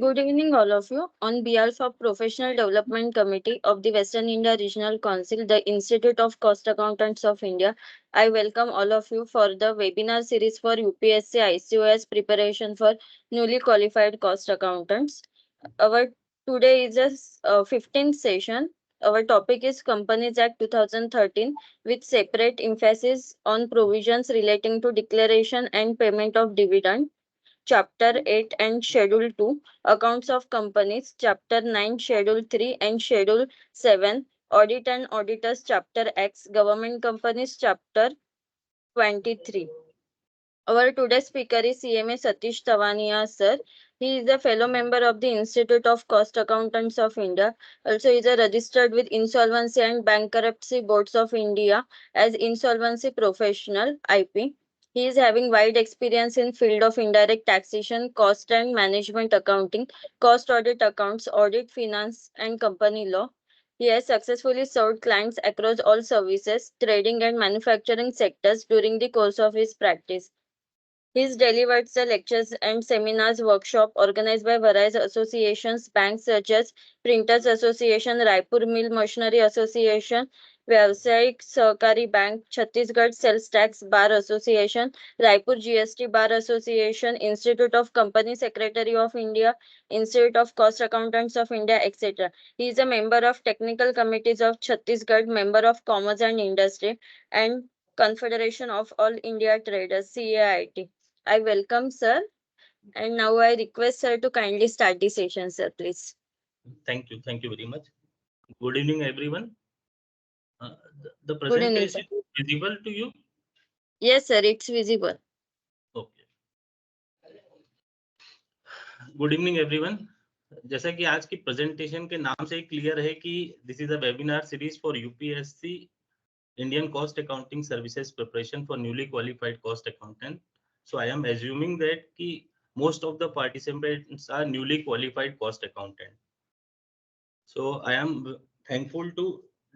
Good evening, all of you. On behalf of Professional Development Committee of the Western India Regional Council, the Institute of Cost Accountants of India, I welcome all of you for the webinar series for UPSC ICOS preparation for newly qualified cost accountants. Our today is a 15th session. Our topic is Companies Act 2013 with separate emphasis on provisions relating to declaration and payment of dividend. Chapter 8 and Schedule 2, Accounts of Companies, Chapter 9, Schedule 3 and Schedule 7, Audit and Auditors, Chapter X, Government Companies, Chapter 23. Our today's speaker is CMA Satish Tawaniya sir. He is a fellow member of the Institute of Cost Accountants of India. Also, he is a registered with Insolvency and Bankruptcy Boards of India as Insolvency Professional (IP). He is having wide experience in field of indirect taxation, cost and management accounting, cost audit accounts, audit finance and company law. He has successfully served clients across all services, trading and manufacturing sectors during the course of his practice. He's delivered the lectures and seminars workshop organized by various associations, banks such as Printers Association, Raipur Mill Machinery Association, Vyavsayic Sahkari Bank, Chhattisgarh Sales Tax Bar Association, Raipur GST Bar Association, Institute of Company Secretary of India, Institute of Cost Accountants of India, etc. He is a member of technical committees of Chhattisgarh, member of Commerce and Industry, and Confederation of All India Traders, CAIT. I welcome sir, and now I request sir to kindly start the session, sir, please. Thank you. Thank you very much. Good evening, everyone. The Good evening, sir. presentation is visible to you? Yes, sir, it's visible. Okay. Good evening everyone. जैसा कि आज की presentation के नाम से clear है कि this is a webinar series for UPSC Indian cost accounting services preparation for newly qualified cost accountant. So I am assuming that ki most of the participants are newly qualified cost accountant. So I am thankful to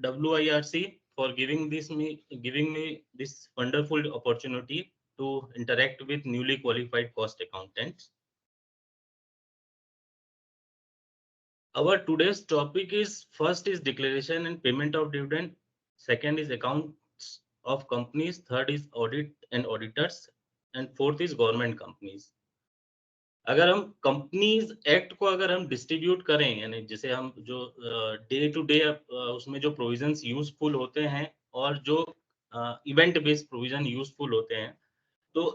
WIRC for giving me this wonderful opportunity to interact with newly qualified cost accountants. Our today's topic is first is declaration and payment of dividend, second is accounts of companies, third is audit and auditors, and fourth is government companies. अगर हम companies act को अगर हम distribute करें, यानी जैसे हम जो डे टू डे उसमें जो प्रोविजंस यूजफुल होते हैं और जो इवेंट बेस्ड प्रोविजन यूजफुल होते हैं, तो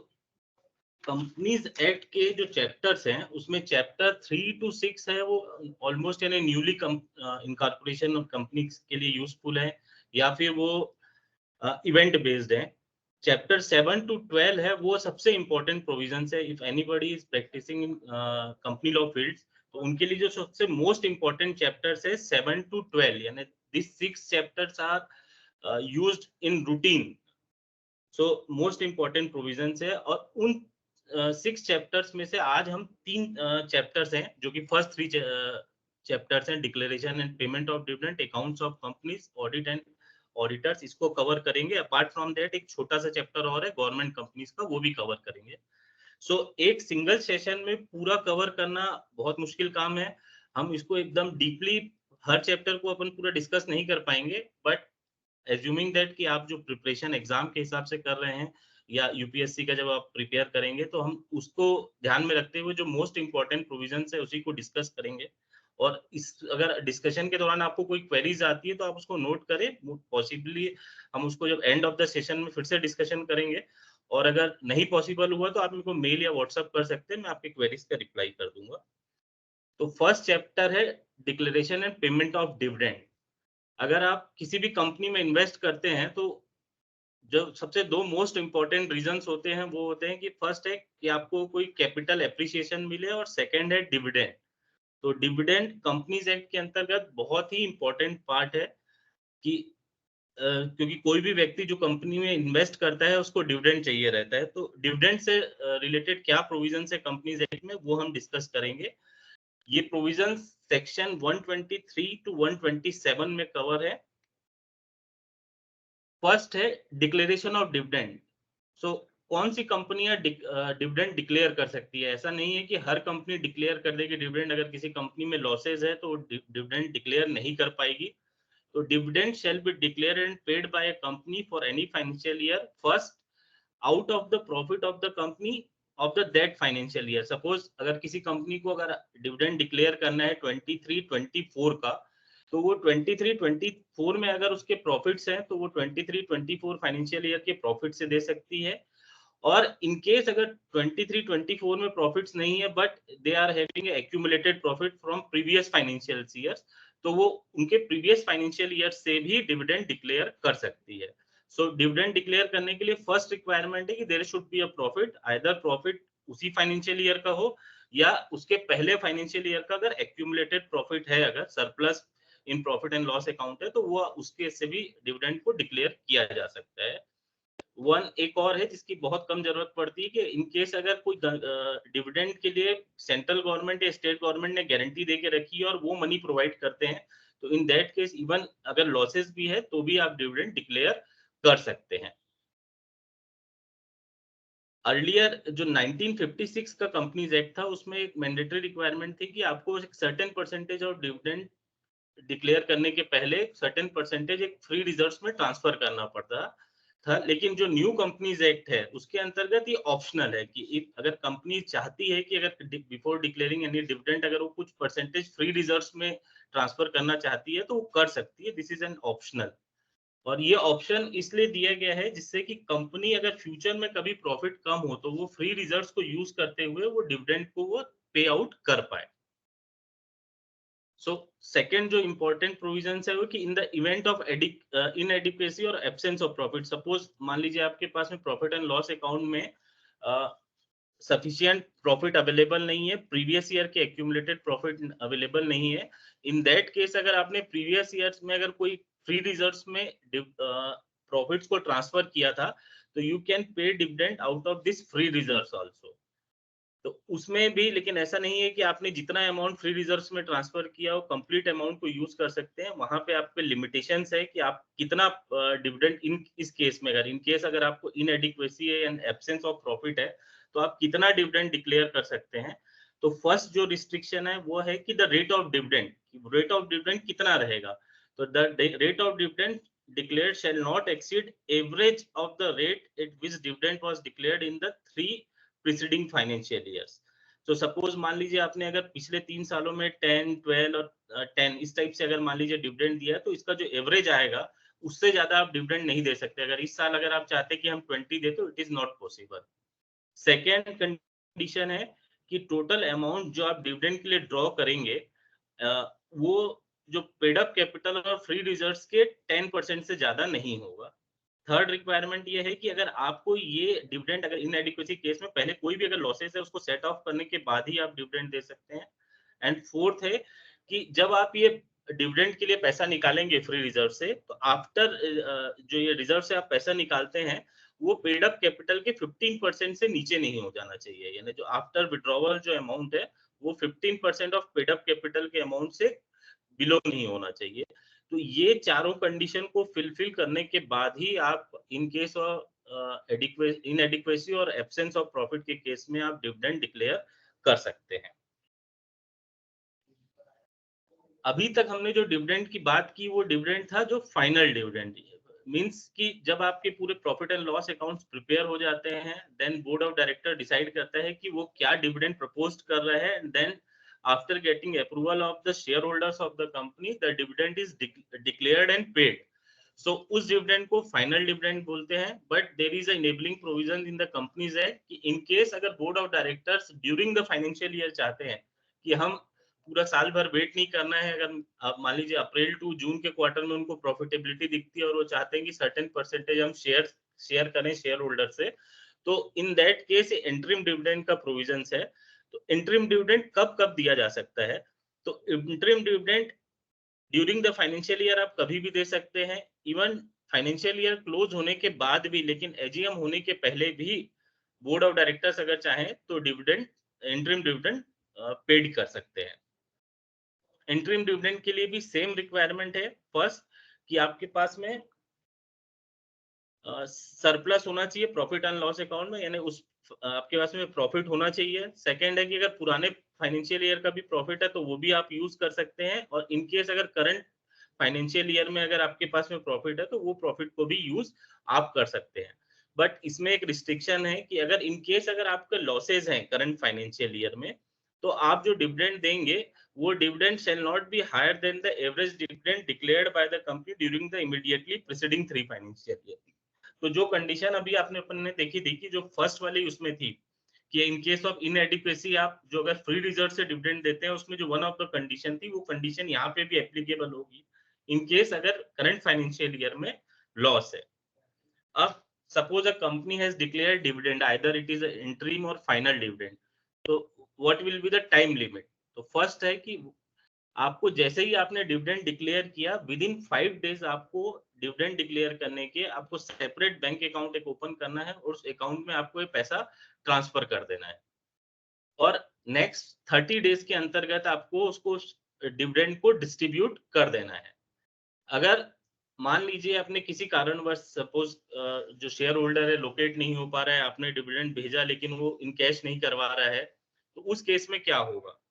कंपनीज एक्ट के जो चैप्टर्स हैं उसमें चैप्टर 3 to 6 है वो ऑलमोस्ट यानी न्यूली इनकॉर्पोरेशन ऑफ कंपनीज के लिए यूजफुल है या फिर वो इवेंट बेस्ड है. चैप्टर 7 to 12 है वो सबसे इंपॉर्टेंट प्रोविजंस है. If anybody is practicing in company law fields तो उनके लिए जो सबसे मोस्ट इंपॉर्टेंट चैप्टर्स है 7 to 12, यानी this 6 chapters are used in routine. So most important provisions है और उन 6 चैप्टर्स में से आज हम 3 चैप्टर्स हैं जो कि फर्स्ट 3 चैप्टर्स हैं, declaration and payment of dividend, accounts of companies, audit and auditors, इसको कवर करेंगे. अपार्ट फ्रॉम दैट एक छोटा सा चैप्टर और है गवर्नमेंट कंपनीज का, वो भी कवर करेंगे. सो एक सिंगल सेशन में पूरा कवर करना बहुत मुश्किल काम है. हम इसको एकदम डीपली हर चैप्टर को अपन पूरा डिस्कस नहीं कर पाएंगे, बट एज्यूमिंग दैट कि आप जो प्रिपरेशन एग्जाम के हिसाब से कर रहे हैं या यूपीएससी का जब आप प्रिपेयर करेंगे तो हम उसको ध्यान में रखते हुए जो मोस्ट इंपॉर्टेंट प्रोविजंस है उसी को डिस्कस करेंगे. और इस अगर डिस्कशन के दौरान आपको कोई क्वेरीज आती है तो आप उसको नोट करें. पॉसिबली हम उसको जब एंड ऑफ द सेशन में फिर से डिस्कशन करेंगे, और अगर नहीं पॉसिबल हुआ तो आप मेरे को मेल या व्हाट्सएप कर सकते हैं, मैं आपके क्वेरीज का रिप्लाई कर दूंगा. तो फर्स्ट चैप्टर है declaration and payment of dividend. अगर आप किसी भी कंपनी में इन्वेस्ट करते हैं तो जो सबसे दो मोस्ट इंपॉर्टेंट रीजंस होते हैं वो होते हैं कि फर्स्ट है कि आपको कोई कैपिटल एप्रिसिएशन मिले और सेकंड है डिविडेंड. तो डिविडेंड कंपनीज एक्ट के अंतर्गत बहुत ही इंपॉर्टेंट पार्ट है कि क्योंकि कोई भी व्यक्ति जो कंपनी में इन्वेस्ट करता है उसको डिविडेंड चाहिए रहता है. तो डिविडेंड से रिलेटेड क्या प्रोविजन है कंपनीज एक्ट में वो हम डिस्कस करेंगे. ये प्रोविजन सेक्शन 123 to 127 में कवर है. फर्स्ट है डिक्लेरेशन ऑफ डिविडेंड. सो कौन सी कंपनियां डिविडेंड डिक्लेयर कर सकती है। ऐसा नहीं है कि हर कंपनी डिक्लेयर कर देगी डिविडेंड। अगर किसी कंपनी में लॉसेज है तो डिविडेंड डिक्लेयर नहीं कर पाएगी। तो dividend shall be declared and paid by a company for any financial year first out of the profit of the company of the that financial year. Suppose अगर किसी company को अगर डिविडेंड डिक्लेयर करना है 23-24 का, तो वो 23-24 में अगर उसके प्रॉफिट्स हैं तो वो 23-24 फाइनेंशियल ईयर के प्रॉफिट से दे सकती है। और इन केस अगर 23-24 में प्रॉफिट्स नहीं है but they are having accumulated profit from previous financial years, तो वो उनके प्रीवियस फाइनेंशियल ईयर से भी डिविडेंड डिक्लेयर कर सकती है। सो डिविडेंड डिक्लेयर करने के लिए फर्स्ट रिक्वायरमेंट है कि there should be a profit, either profit उसी फाइनेंशियल ईयर का हो या उसके पहले फाइनेंशियल ईयर का अगर एक्यूमुलेटेड प्रॉफिट है, अगर surplus in profit and loss account है, तो वो उसके से भी डिविडेंड को डिक्लेयर किया जा सकता है। वन एक और है जिसकी बहुत कम जरूरत पड़ती है कि इन केस अगर कोई डिविडेंड के लिए सेंट्रल गवर्नमेंट या स्टेट गवर्नमेंट ने गारंटी दे के रखी है और वो मनी प्रोवाइड करते हैं, तो इन दैट केस इवन अगर लॉसेस भी है तो भी आप डिविडेंड डिक्लेयर कर सकते हैं। अर्लियर जो 1956 का कंपनीज एक्ट था उसमें एक मैंडेटरी रिक्वायरमेंट थी कि आपको एक certain percentage of dividend declare करने के पहले सर्टेन परसेंटेज एक फ्री रिजर्व्स में ट्रांसफर करना पड़ता था। लेकिन जो न्यू कंपनीज एक्ट है उसके अंतर्गत ये ऑप्शनल है कि अगर कंपनी चाहती है कि अगर बिफोर डिक्लेयरिंग एनी डिविडेंड अगर वो कुछ परसेंटेज फ्री रिजर्व्स में ट्रांसफर करना चाहती है तो वो कर सकती है। This is an optional. और ये ऑप्शन इसलिए दिया गया है जिससे कि कंपनी अगर फ्यूचर में कभी प्रॉफिट कम हो तो वो फ्री रिजर्व्स को यूज करते हुए वो डिविडेंड को वो पे आउट कर पाए। सो सेकंड जो इंपॉर्टेंट प्रोविजंस है वो कि in the event of inadequacy और एब्सेंस ऑफ प्रॉफिट, सपोज मान लीजिए आपके पास में प्रॉफिट एंड लॉस अकाउंट में सफिशिएंट प्रॉफिट अवेलेबल नहीं है, प्रीवियस ईयर के एक्यूमुलेटेड प्रॉफिट अवेलेबल नहीं है, इन दैट केस अगर आपने प्रीवियस ईयर्स में अगर कोई फ्री रिजर्व्स में प्रॉफिट्स को ट्रांसफर किया था तो you can pay dividend out of this free reserves also. तो उसमें भी लेकिन ऐसा नहीं है कि आपने जितना अमाउंट फ्री रिजर्व्स में ट्रांसफर किया वो कंप्लीट अमाउंट को यूज कर सकते हैं। वहां पे आप पे लिमिटेशंस है कि आप कितना डिविडेंड इन इस केस में अगर इन केस अगर आपको इनएडिक्वेसी है एंड एब्सेंस ऑफ प्रॉफिट है तो आप कितना डिविडेंड डिक्लेयर कर सकते हैं। तो फर्स्ट जो रिस्ट्रिक्शन है वो है कि the rate of dividend, rate of dividend कितना रहेगा। तो the rate of dividend declared shall not exceed average of the rate at which dividend was declared in the 3 preceding financial years. तो suppose मान लीजिए आपने अगर पिछले 3 सालों में 10, 12 और 10 इस टाइप से अगर मान लीजिए डिविडेंड दिया तो इसका जो एवरेज आएगा उससे ज्यादा आप डिविडेंड नहीं दे सकते। अगर इस साल अगर आप चाहते कि हम 20 दे तो it is not possible. Second condition है कि टोटल अमाउंट जो आप डिविडेंड के लिए ड्रॉ करेंगे वो जो पेड अप कैपिटल और फ्री रिजर्व्स के 10% से ज्यादा नहीं होगा। थर्ड रिक्वायरमेंट ये है कि अगर आपको ये डिविडेंड अगर इनएडिक्वेसी केस में पहले कोई भी अगर लॉसेस है उसको सेट ऑफ करने के बाद ही आप डिविडेंड दे सकते हैं। एंड फोर्थ है कि जब आप ये डिविडेंड के लिए पैसा निकालेंगे फ्री रिजर्व से तो आफ्टर जो ये रिजर्व से आप पैसा निकालते हैं वो पेड अप कैपिटल के 15% से नीचे नहीं हो जाना चाहिए। यानी जो आफ्टर विड्रॉवल जो अमाउंट है वो 15% ऑफ पेड अप कैपिटल के अमाउंट से बिलो नहीं होना चाहिए। तो ये चारों कंडीशन को फिलफिल करने के बाद ही आप इन केस ऑफ इनएडिक्वेसी और एब्सेंस ऑफ प्रॉफिट के केस में आप डिविडेंड डिक्लेयर कर सकते हैं। अभी तक हमने जो डिविडेंड की बात की वो डिविडेंड था जो फाइनल डिविडेंड, मींस कि जब आपके पूरे profit and loss accounts prepare हो जाते हैं then board of director decide करता है कि वो क्या डिविडेंड प्रपोज कर रहा है and then after getting approval of the share holders of the company the dividend is declared and paid. So उस डिविडेंड को फाइनल डिविडेंड बोलते हैं। But there is a enabling provision in the companies act कि in case अगर board of directors during the financial year चाहते हैं कि हम पूरा साल भर वेट नहीं करना है, अगर आप मान लीजिए अप्रैल टू जून के क्वार्टर में उनको प्रॉफिटेबिलिटी दिखती है और वो चाहते हैं कि सर्टेन परसेंटेज हम शेयर करें शेयर होल्डर से, तो in that case interim dividend का प्रोविजन है। तो इंटरिम डिविडेंड कब कब दिया जा सकता है, तो interim dividend during the financial year आप कभी भी दे सकते हैं, इवन फाइनेंशियल ईयर क्लोज होने के बाद भी, लेकिन एजीएम होने के पहले भी बोर्ड ऑफ डायरेक्टर्स अगर चाहें तो डिविडेंड इंटरिम डिविडेंड पेड कर सकते हैं। इंटरिम डिविडेंड के लिए भी सेम रिक्वायरमेंट है। फर्स्ट कि आपके पास में सरप्लस होना चाहिए प्रॉफिट एंड लॉस अकाउंट में, यानी उस आपके पास में प्रॉफिट होना चाहिए। सेकंड है कि अगर पुराने फाइनेंशियल ईयर का भी प्रॉफिट है तो वो भी आप यूज कर सकते हैं, और इन केस अगर करंट फाइनेंशियल ईयर में अगर आपके पास में प्रॉफिट है तो वो प्रॉफिट को भी यूज आप कर सकते हैं। बट इसमें एक रिस्ट्रिक्शन है कि अगर इन केस अगर आपके लॉसेज हैं करंट फाइनेंशियल ईयर में, तो आप जो डिविडेंड देंगे वो dividend shall not be higher than the average dividend declared by the company during the immediately preceding 3 financial year. तो जो कंडीशन अभी आपने अपन ने देखी थी कि जो फर्स्ट वाली उसमें थी कि इन केस ऑफ इनएडिक्वेसी आप जो अगर फ्री रिजर्व से डिविडेंड देते हैं, उसमें जो वन ऑफ द कंडीशन थी वो कंडीशन यहाँ पे भी एप्लीकेबल होगी इन केस अगर करंट फाइनेंशियल ईयर में लॉस है। अब suppose a company has declared dividend either it is interim और फाइनल डिविडेंड, तो what will be the time limit? तो फर्स्ट है कि आपको जैसे ही आपने डिविडेंड डिक्लेयर किया विद इन 5 डेज आपको डिविडेंड डिक्लेयर करने के आपको सेपरेट बैंक अकाउंट एक ओपन करना है और उस अकाउंट में आपको ये पैसा ट्रांसफर कर देना है, और नेक्स्ट 30 डेज के अंतर्गत आपको उसको डिविडेंड को डिस्ट्रीब्यूट कर देना है। अगर मान लीजिए आपने किसी कारणवश सपोज जो शेयर होल्डर है लोकेट नहीं हो पा रहा है, आपने डिविडेंड भेजा लेकिन वो इन कैश नहीं करवा रहा है, तो उस केस में क्या होगा?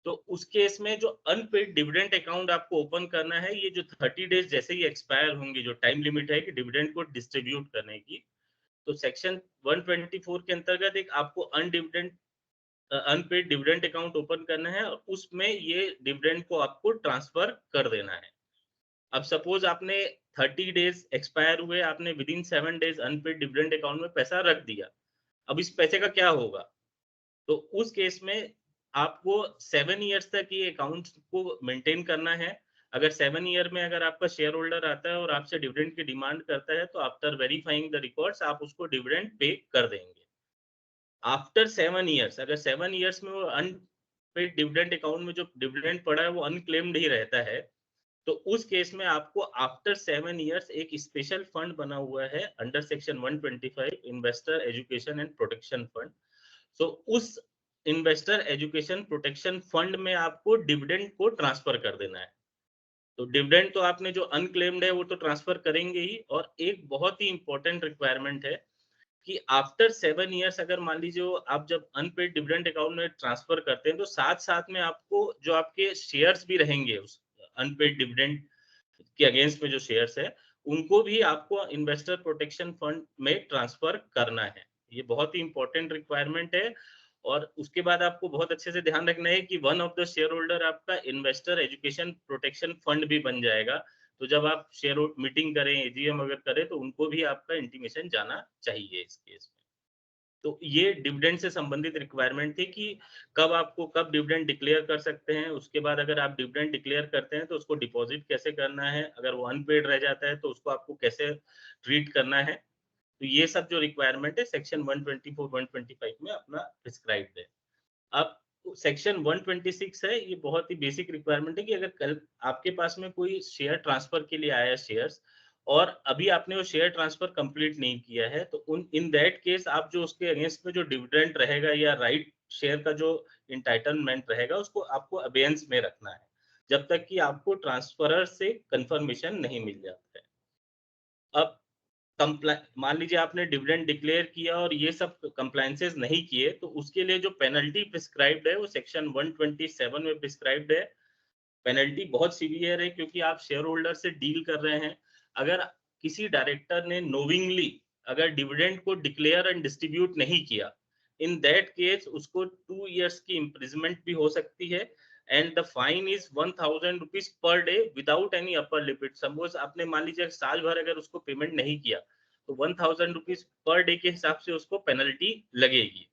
तो उस केस में जो अनपेड डिविडेंड अकाउंट आपको ओपन करना है, ये जो 30 डेज जैसे ही एक्सपायर होंगे, जो टाइम लिमिट है कि डिविडेंड को डिस्ट्रीब्यूट करने की, तो सेक्शन 124 के अंतर्गत एक आपको अनपेड डिविडेंड अकाउंट ओपन करना है और उसमें ये डिविडेंड को आपको ट्रांसफर कर देना है। अब सपोज आपने 30 डेज एक्सपायर हुए, आपने within 7 days unpaid dividend account में पैसा रख दिया। अब इस पैसे का क्या होगा? तो उस केस में आपको 7 इयर्स तक ये अकाउंट को मेंटेन करना है। अगर 7 ईयर में अगर आपका शेयर होल्डर आता है और आपसे डिविडेंड की डिमांड करता है, तो आफ्टर वेरीफाइंग द रिकॉर्ड्स आप उसको डिविडेंड पे कर देंगे। आफ्टर 7 इयर्स, अगर 7 इयर्स में वो अनपेड डिविडेंड अकाउंट में जो डिविडेंड पड़ा है वो अनक्लेम्ड ही रहता है, तो उस केस में आपको आफ्टर 7 इयर्स एक स्पेशल फंड बना हुआ है under section 125 investor education and protection fund. So उस इन्वेस्टर एजुकेशन प्रोटेक्शन फंड में आपको डिविडेंड को ट्रांसफर कर देना है। तो डिविडेंड तो आपने जो अनक्लेम्ड है वो तो ट्रांसफर करेंगे ही, और एक बहुत ही इंपॉर्टेंट रिक्वायरमेंट है कि आफ्टर 7 इयर्स अगर मान लीजिए आप जब अनपेड डिविडेंड अकाउंट में ट्रांसफर करते हैं, तो साथ साथ में आपको जो आपके शेयर्स भी रहेंगे उस अनपेड डिविडेंड के अगेंस्ट में जो शेयर्स है, उनको भी आपको इन्वेस्टर प्रोटेक्शन फंड में ट्रांसफर करना है। ये बहुत ही इंपॉर्टेंट रिक्वायरमेंट है, और उसके बाद आपको बहुत अच्छे से ध्यान रखना है कि one of the share holder आपका इन्वेस्टर एजुकेशन प्रोटेक्शन फंड भी बन जाएगा। तो जब आप शेयर मीटिंग करें, एजीएम अगर करें, तो उनको भी आपका इंटीमेशन जाना चाहिए इस केस में। तो ये डिविडेंड से संबंधित रिक्वायरमेंट थी कि कब डिविडेंड डिक्लेयर कर सकते हैं। उसके बाद अगर आप डिविडेंड डिक्लेयर करते हैं तो उसको डिपॉजिट कैसे करना है, अगर वो अनपेड रह जाता है तो उसको आपको कैसे ट्रीट करना है। तो ये सब जो रिक्वायरमेंट है सेक्शन 124 125 में अपना प्रिस्क्राइब्ड है। अब सेक्शन 126 है, ये बहुत ही बेसिक रिक्वायरमेंट है कि अगर कल आपके पास में कोई शेयर ट्रांसफर के लिए आया शेयर्स, और अभी आपने वो शेयर ट्रांसफर कंप्लीट नहीं किया है, तो उन इन दैट केस आप जो उसके अगेंस्ट में जो डिविडेंड रहेगा या राइट शेयर का जो इंटाइटलमेंट रहेगा उसको आपको अबेयंस में रखना है, जब तक कि आपको ट्रांसफरर से कंफर्मेशन नहीं मिल जाता है। अब मान लीजिए आपने डिविडेंड डिक्लेयर किया और ये सब कंप्लायंसेस नहीं किए, तो उसके लिए जो पेनल्टी प्रिस्क्राइब्ड है वो सेक्शन 127 में प्रिस्क्राइब्ड है। पेनल्टी बहुत सीवियर है क्योंकि आप शेयर होल्डर से डील कर रहे हैं। अगर किसी डायरेक्टर ने नोविंगली अगर डिविडेंड को डिक्लेयर एंड डिस्ट्रीब्यूट नहीं किया, इन दैट केस उसको 2 इयर्स की इम्प्रिजमेंट भी हो सकती है, and the fine is 1000 rupees per day without any upper limit. Suppose आपने मान लीजिए साल भर अगर उसको पेमेंट नहीं किया, तो 1000 रुपीज पर डे के हिसाब से उसको पेनल्टी लगेगी,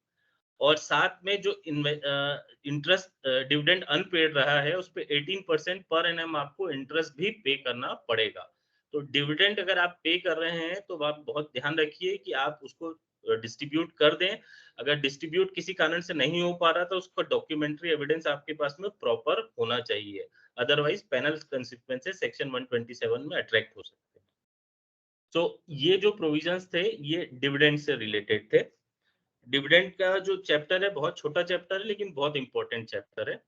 और साथ में जो इंटरेस्ट डिविडेंड अनपेड रहा है उस पे 18% पर एनम आपको इंटरेस्ट भी पे करना पड़ेगा। तो डिविडेंड अगर आप पे कर रहे हैं तो आप बहुत ध्यान रखिए कि आप उसको डिस्ट्रीब्यूट कर दें। अगर डिस्ट्रीब्यूट किसी कारण से नहीं हो पा रहा तो उसका डॉक्यूमेंट्री एविडेंस आपके पास में प्रॉपर होना चाहिए, अदरवाइज पेनल कंसिक्वेंसेस सेक्शन 127 में अट्रैक्ट हो सकते हैं। तो ये जो प्रोविजंस थे ये डिविडेंड से रिलेटेड थे। डिविडेंड का जो चैप्टर है बहुत छोटा चैप्टर है लेकिन बहुत इंपॉर्टेंट चैप्टर है।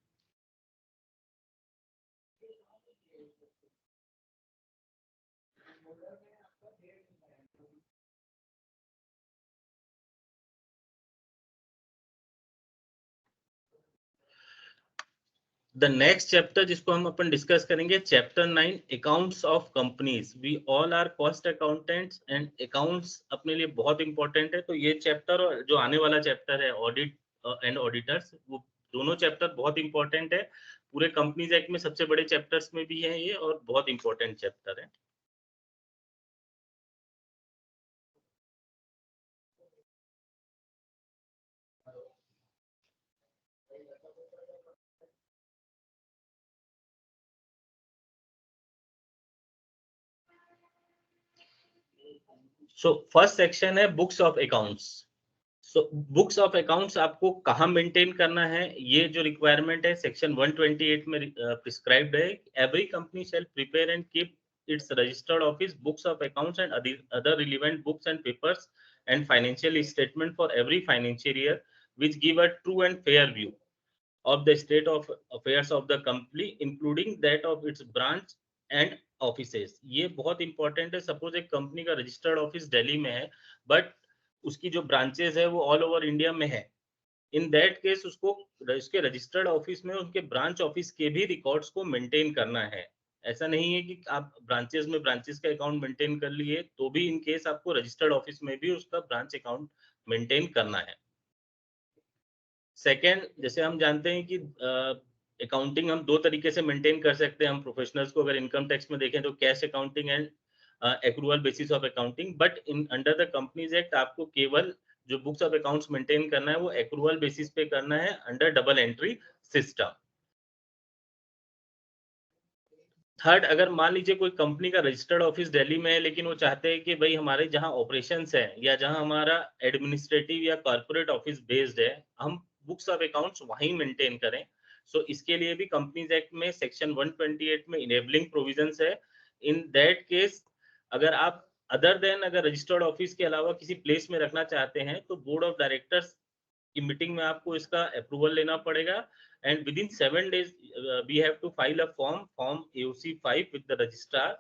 द नेक्स्ट चैप्टर जिसको हम अपन डिस्कस करेंगे, chapter 9, accounts of companies. We all are cost accountants and accounts अपने लिए बहुत इंपॉर्टेंट है। तो ये चैप्टर और जो आने वाला चैप्टर है ऑडिट एंड ऑडिटर्स, वो दोनों चैप्टर बहुत इंपॉर्टेंट है। पूरे कंपनीज एक्ट में सबसे बड़े चैप्टर्स में भी है ये, और बहुत इंपॉर्टेंट चैप्टर है। सो फर्स्ट सेक्शन है books of accounts. So books of accounts आपको कहाँ मेंटेन करना है, ये जो रिक्वायरमेंट है सेक्शन 128 में प्रिस्क्राइब्ड है। Every company shell prepare and keep its registered office books of accounts and other relevant books and papers and financial statement for every financial year, which give a true and fair view of the state of affairs of the company, including that of its branch and offices। ये बहुत important है। Suppose एक company का registered office Delhi में है, but उसकी जो branches है वो ऑल ओवर इंडिया में है। इन दैट केस उसको उसके रजिस्टर्ड ऑफिस में उनके ब्रांच ऑफिस के भी रिकॉर्ड्स को मेंटेन करना है। ऐसा नहीं है कि आप ब्रांचेस में ब्रांचेस का अकाउंट मेंटेन कर लिए, तो भी इन केस आपको रजिस्टर्ड ऑफिस में भी उसका ब्रांच अकाउंट मेंटेन करना है। सेकेंड, जैसे हम जानते हैं कि अकाउंटिंग हम दो तरीके से मेंटेन कर सकते हैं हम प्रोफेशनल्स को। अगर इनकम टैक्स में देखें तो cash accounting and accrual basis of accounting, but in under the companies act आपको केवल जो बुक्स ऑफ अकाउंट्स मेंटेन करना है वो एक्रूअल बेसिस पे करना है under double entry system. Third, अगर मान लीजिए कोई कंपनी का रजिस्टर्ड ऑफिस दिल्ली में है, लेकिन वो चाहते हैं कि भाई हमारे जहाँ ऑपरेशंस है या जहाँ हमारा एडमिनिस्ट्रेटिव या कॉर्पोरेट ऑफिस बेस्ड है, हम बुक्स ऑफ अकाउंट्स वहीं मेंटेन करें। सो इसके लिए भी कंपनीज एक्ट में सेक्शन 128 में इनेबलिंग प्रोविजंस है। इन दैट केस अगर आप अदर देन अगर रजिस्टर्ड ऑफिस के अलावा किसी प्लेस में रखना चाहते हैं, तो बोर्ड ऑफ डायरेक्टर्स की मीटिंग में आपको इसका अप्रूवल लेना पड़ेगा। And within 7 days we have to file a form AOC 5 with the registrar,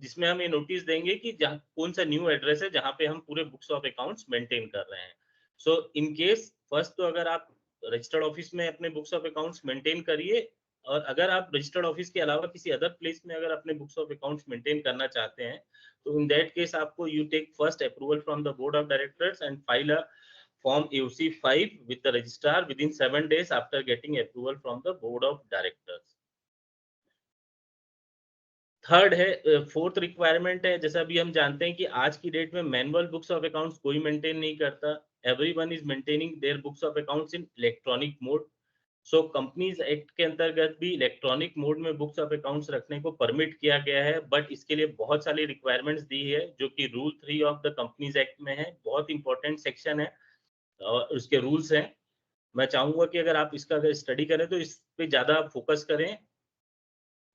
जिसमें हम ये नोटिस देंगे कि जहाँ कौन सा न्यू एड्रेस है जहाँ पे हम पूरे बुक्स ऑफ अकाउंट्स मेंटेन कर रहे हैं। सो इन केस फर्स्ट, तो अगर आप रजिस्टर्ड ऑफिस में अपने बुक्स ऑफ अकाउंट्स मेंटेन करिए, और अगर आप रजिस्टर्ड ऑफिस के अलावा किसी अदर प्लेस में अगर अपने बुक्स ऑफ अकाउंट्स मेंटेन करना चाहते हैं, तो इन दैट केस आपको you take first approval from the board of directors and file a form AOC 5 with the registrar within 7 days after getting approval from the board of directors। Third है, fourth requirement है, जैसा अभी हम जानते हैं कि आज की डेट में मैनुअल बुक्स ऑफ अकाउंट्स कोई मेंटेन नहीं करता। Everyone is maintaining their books of accounts in electronic mode. So companies act के अंतर्गत भी इलेक्ट्रॉनिक मोड में बुक्स ऑफ अकाउंट्स रखने को परमिट किया गया है, बट इसके लिए बहुत सारी रिक्वायरमेंट्स दी है, जो कि rule 3 of the companies act में है। बहुत इंपॉर्टेंट सेक्शन है और उसके रूल्स हैं। मैं चाहूंगा कि अगर आप इसका अगर स्टडी करें तो इस पे ज्यादा फोकस करें।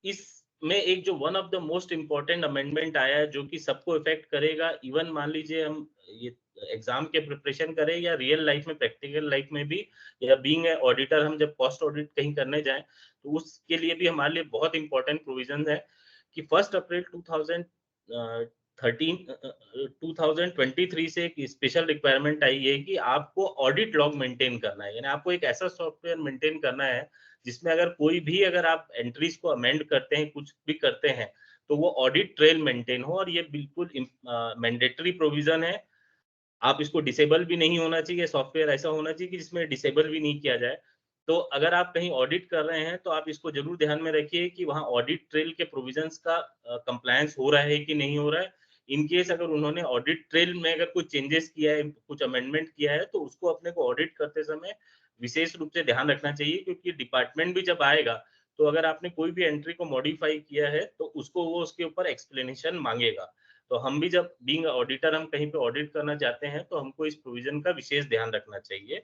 इसमें एक जो one of the most important amendment आया है, जो कि सबको इफेक्ट करेगा। इवन मान लीजिए हम ये एग्जाम के प्रिपरेशन करें या रियल लाइफ में, प्रैक्टिकल लाइफ में भी, या बीइंग ए ऑडिटर हम जब कॉस्ट ऑडिट कहीं करने जाएं, तो उसके लिए भी हमारे लिए बहुत इंपॉर्टेंट प्रोविजन है कि 1 अप्रैल 2023 से एक स्पेशल रिक्वायरमेंट आई है कि आपको ऑडिट लॉग मेंटेन करना है। यानी आपको एक ऐसा सॉफ्टवेयर मेंटेन करना है जिसमें अगर कोई भी अगर आप एंट्रीज को अमेंड करते हैं, कुछ भी करते हैं, तो वो ऑडिट ट्रेल मेंटेन हो। और ये बिल्कुल मैंडेटरी प्रोविजन है। आप इसको डिसेबल भी नहीं होना चाहिए, सॉफ्टवेयर ऐसा होना चाहिए कि जिसमें डिसेबल भी नहीं किया जाए। तो अगर आप कहीं ऑडिट कर रहे हैं, तो आप इसको जरूर ध्यान में रखिए कि वहाँ ऑडिट ट्रेल के प्रोविजंस का कंप्लायंस हो रहा है कि नहीं हो रहा है। इन केस अगर उन्होंने ऑडिट ट्रेल में अगर कुछ चेंजेस किया है, कुछ अमेंडमेंट किया है, तो उसको अपने को ऑडिट करते समय विशेष रूप से ध्यान रखना चाहिए, क्योंकि डिपार्टमेंट भी जब आएगा, तो अगर आपने कोई भी एंट्री को मॉडिफाई किया है, तो उसको वो उसके ऊपर एक्सप्लेनेशन मांगेगा। तो हम भी जब बीइंग ऑडिटर हम कहीं पे ऑडिट करना चाहते हैं, तो हमको इस प्रोविजन का विशेष ध्यान रखना चाहिए।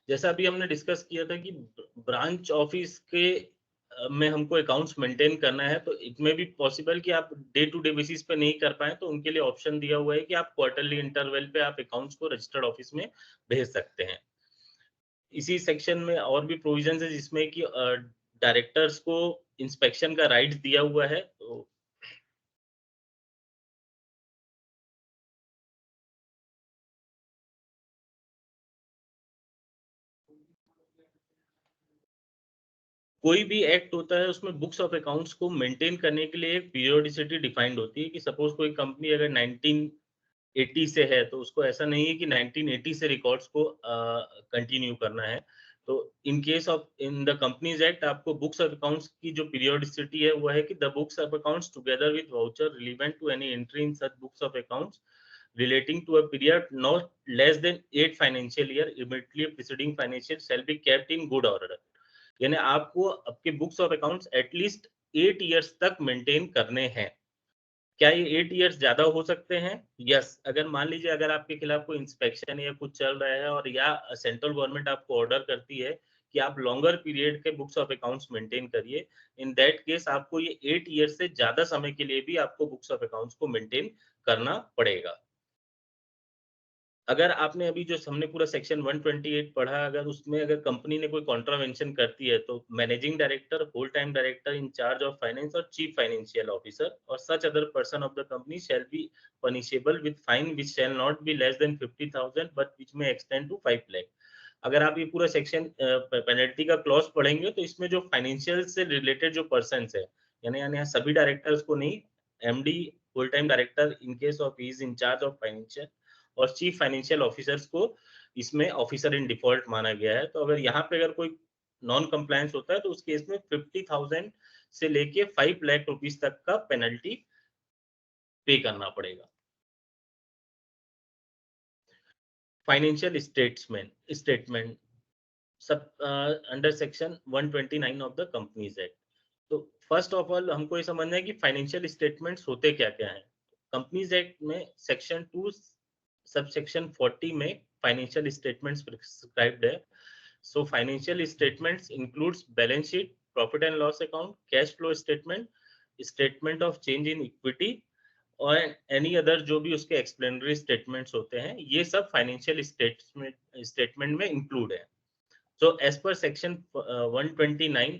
जैसा अभी हमने डिस्कस किया था कि ब्रांच ऑफिस के में हमको अकाउंट्स मेंटेन करना है, तो इसमें भी पॉसिबल कि आप डे टू डे बेसिस पे नहीं कर पाए, तो उनके लिए ऑप्शन दिया हुआ है कि आप क्वार्टरली इंटरवल पे आप अकाउंट्स को रजिस्टर्ड ऑफिस में भेज सकते हैं। इसी सेक्शन में और भी प्रोविजंस है, जिसमें कि डायरेक्टर्स को इंस्पेक्शन का राइट्स दिया हुआ है। तो कोई भी एक्ट होता है उसमें बुक्स ऑफ अकाउंट्स को मेंटेन करने के लिए एक पीरियोडिसिटी डिफाइंड होती है कि सपोज कोई कंपनी अगर 1980 से है तो उसको ऐसा नहीं है कि 1980 से रिकॉर्ड्स को कंटिन्यू करना है। तो in case of in the companies act आपको बुक्स ऑफ अकाउंट्स की जो पीरियोडिसिटी है वो है कि the books of accounts together with voucher relevant to any entry in such books of accounts relating to a period not less than 8 financial year immediately preceding financial shall be kept in good order। यानी आपको आपके books of accounts at least 8 years तक maintain करने हैं। क्या ये 8 years ज्यादा हो सकते हैं? यस। अगर मान लीजिए अगर आपके खिलाफ कोई इंस्पेक्शन या कुछ चल रहा है और या सेंट्रल गवर्नमेंट आपको ऑर्डर करती है कि आप लॉन्गर पीरियड के बुक्स ऑफ अकाउंट्स मेंटेन करिए, इन दैट केस आपको ये 8 इयर्स से ज्यादा समय के लिए भी आपको बुक्स ऑफ अकाउंट्स को मेंटेन करना पड़ेगा। अगर आपने अभी जो हमने पूरा सेक्शन 128 पढ़ा, अगर उसमें अगर कंपनी ने कोई कॉन्ट्रावेंशन करती है तो managing director, whole time director in charge of finance और चीफ फाइनेंशियल ऑफिसर और such other person of the company shall be punishable with fine which shall not be less than 50,000 but which may extend to 5 lakh. अगर आप ये पूरा section penalty का clause पढ़ेंगे तो इसमें जो फाइनेंशियल से रिलेटेड जो पर्सन्स है, यानी यानी सभी डायरेक्टर्स को नहीं, MD, whole time director in case of he is in charge of financial और चीफ फाइनेंशियल ऑफिसर्स को इसमें ऑफिसर इन डिफॉल्ट माना गया है। तो अगर यहाँ पे अगर कोई नॉन कंप्लायंस होता है तो उस केस में 50,000 से लेके 5 लाख रुपीस तक का पेनल्टी पे करना पड़ेगा। फाइनेंशियल स्टेटमेंट सब under section 129 of the companies act. तो फर्स्ट ऑफ ऑल हमको ये समझना है कि फाइनेंशियल स्टेटमेंट्स होते क्या क्या हैं। कंपनीज एक्ट में सेक्शन 2 सबसेक्शन 40 में फाइनेंशियल स्टेटमेंट्स प्रिस्क्राइब्ड है। So financial statements includes balance sheet, profit and loss account, cash flow statement, statement of change in equity और एनी अदर जो भी उसके एक्सप्लेनरी स्टेटमेंट्स होते हैं, ये सब फाइनेंशियल स्टेटमेंट में इंक्लूड है। So as per section 129,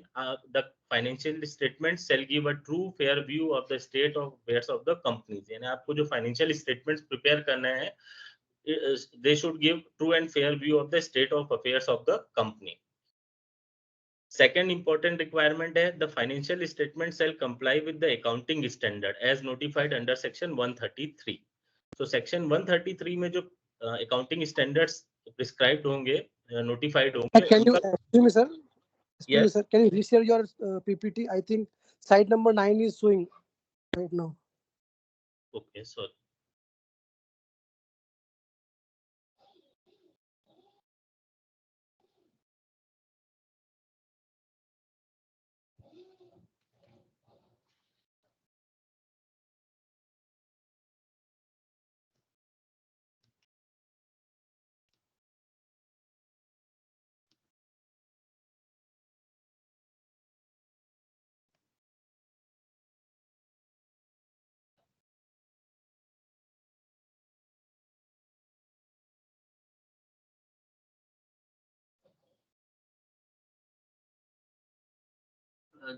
the financial statements shall give a true fair view of the state of affairs of the companies। यानी आपको जो financial statements prepare करना है, they should give true and fair view of the state of affairs of the company। Second important requirement है the financial statement shall comply with the accounting standard as notified under section 133। तो section 133 में जो accounting standards prescribed होंगे, notified होंगे, Can you उनका excuse me, sir? Excuse me, yes sir. Can you reshare your PPT? I think slide number 9 is showing right now. okay so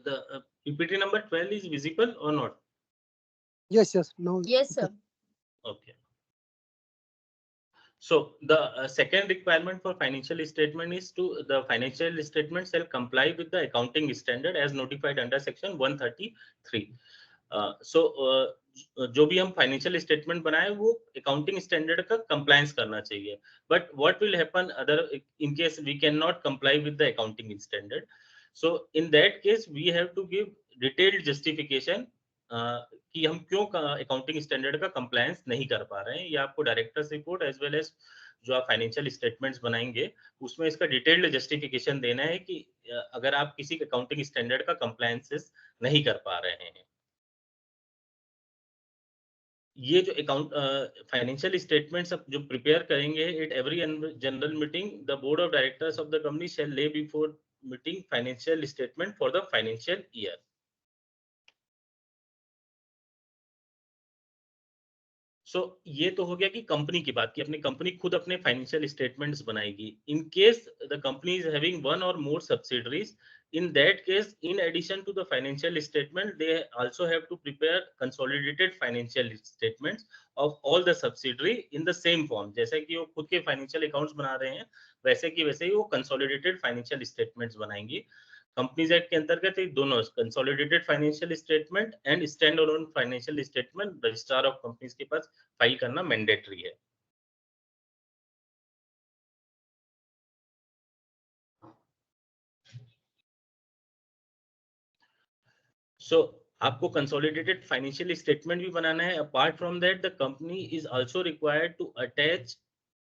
the PPT number 12 is visible or not? Yes, yes. Now. Yes, sir. Okay. So the second requirement for financial statement is to the financial statement shall comply with the accounting standard as notified under section 133। जो भी हम financial statement बनाए वो accounting standard का compliance करना चाहिए। But what will happen other in case we can not comply with the accounting standard, so in that case we have to give detailed justification कि हम क्यों अकाउंटिंग स्टैंडर्ड का compliance नहीं कर पा रहे हैं। ये आपको directors report as well as जो आप फाइनेंशियल स्टेटमेंट्स बनाएंगे उसमें इसका डिटेल्ड जस्टिफिकेशन देना है कि अगर आप किसी अकाउंटिंग स्टैंडर्ड का कंप्लायंसेस नहीं कर पा रहे हैं। ये जो अकाउंट फाइनेंशियल स्टेटमेंट्स जो प्रिपेयर करेंगे at every general meeting the board of directors of the company shall lay before meeting financial statement for the financial year. So ये तो हो गया कि कंपनी की बात की अपनी कंपनी खुद अपने फाइनेंशियल स्टेटमेंट्स बनाएगी। In case the company is having one और मोर subsidiaries, in that case in addition to the financial statement they also have to prepare consolidated financial statements of all the subsidiary in the same form। जैसे कि वो खुद के financial accounts बना रहे हैं वैसे की वैसे ही वो कंसोलिडेटेड फाइनेंशियल स्टेटमेंट्स बनाएंगी। कंपनीज एक्ट के अंतर्गत ये दोनों consolidated financial statement and stand alone financial statement registrar of companies के पास फाइल करना मैंडेटरी है। सो आपको कंसोलिडेटेड फाइनेंशियल स्टेटमेंट भी बनाना है। Apart from that the company is also required to attach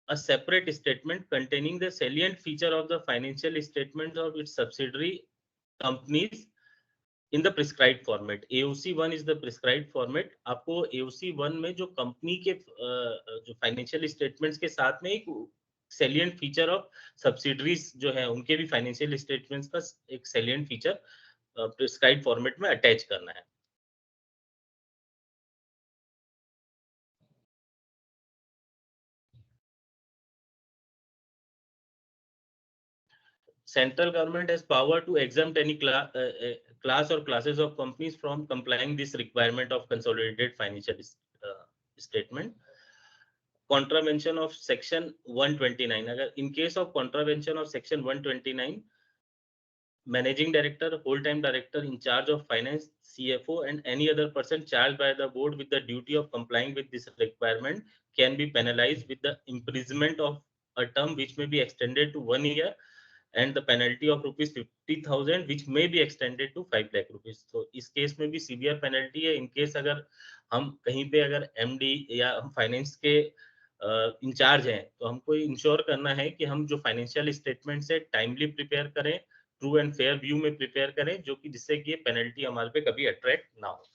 a separate statement containing the salient feature of the financial statements of its subsidiary companies in the prescribed format. AOC1 is the prescribed format. आपको AOC1 में जो company के जो financial statements के साथ में एक salient feature of subsidiaries जो है उनके भी फाइनेंशियल स्टेटमेंट्स का एक सैलिएंट फीचर प्रिस्क्राइब्ड फॉर्मेट में अटैच करना है। Central government has power to exempt any class or classes of companies from complying this requirement of consolidated financial statement. Contravention of section 129, अगर in case of contravention of section 129, managing director, whole-time director in charge of finance, CFO and any other person charged by the board with the duty of complying with this requirement can be penalized with the imprisonment of a term which may be extended to 1 year and the penalty of rupees 50,000 which may be extended to 5 lakh rupees. तो इस case में भी severe penalty है। इन case अगर हम कहीं पे अगर एमडी या हम फाइनेंस के इंचार्ज हैं तो हमको इंश्योर करना है कि हम जो फाइनेंशियल स्टेटमेंट है टाइमली प्रिपेयर करें, ट्रू एंड फेयर व्यू में प्रिपेयर करें, जो कि जिससे कि ये पेनल्टी हमारे पे कभी अट्रैक्ट ना हो।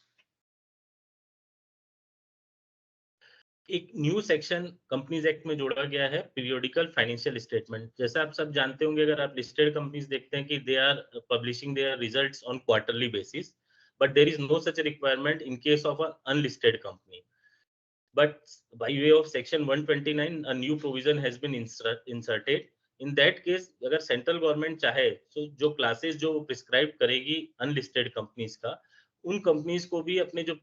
एक न्यू सेक्शन कंपनीज एक्ट में जोड़ा गया है, पीरियोडिकल फाइनेंशियल स्टेटमेंट। जैसा आप सब जानते होंगे, अगर आप लिस्टेड कंपनीज देखते हैं कि they are publishing their results on quarterly basis, but there is no such requirement in case of a unlisted company. But by way of section 129 a new provision has been inserted. In that case अगर central government चाहे तो जो classes जो prescribe करेगी unlisted companies का, उन companies को भी अपने जो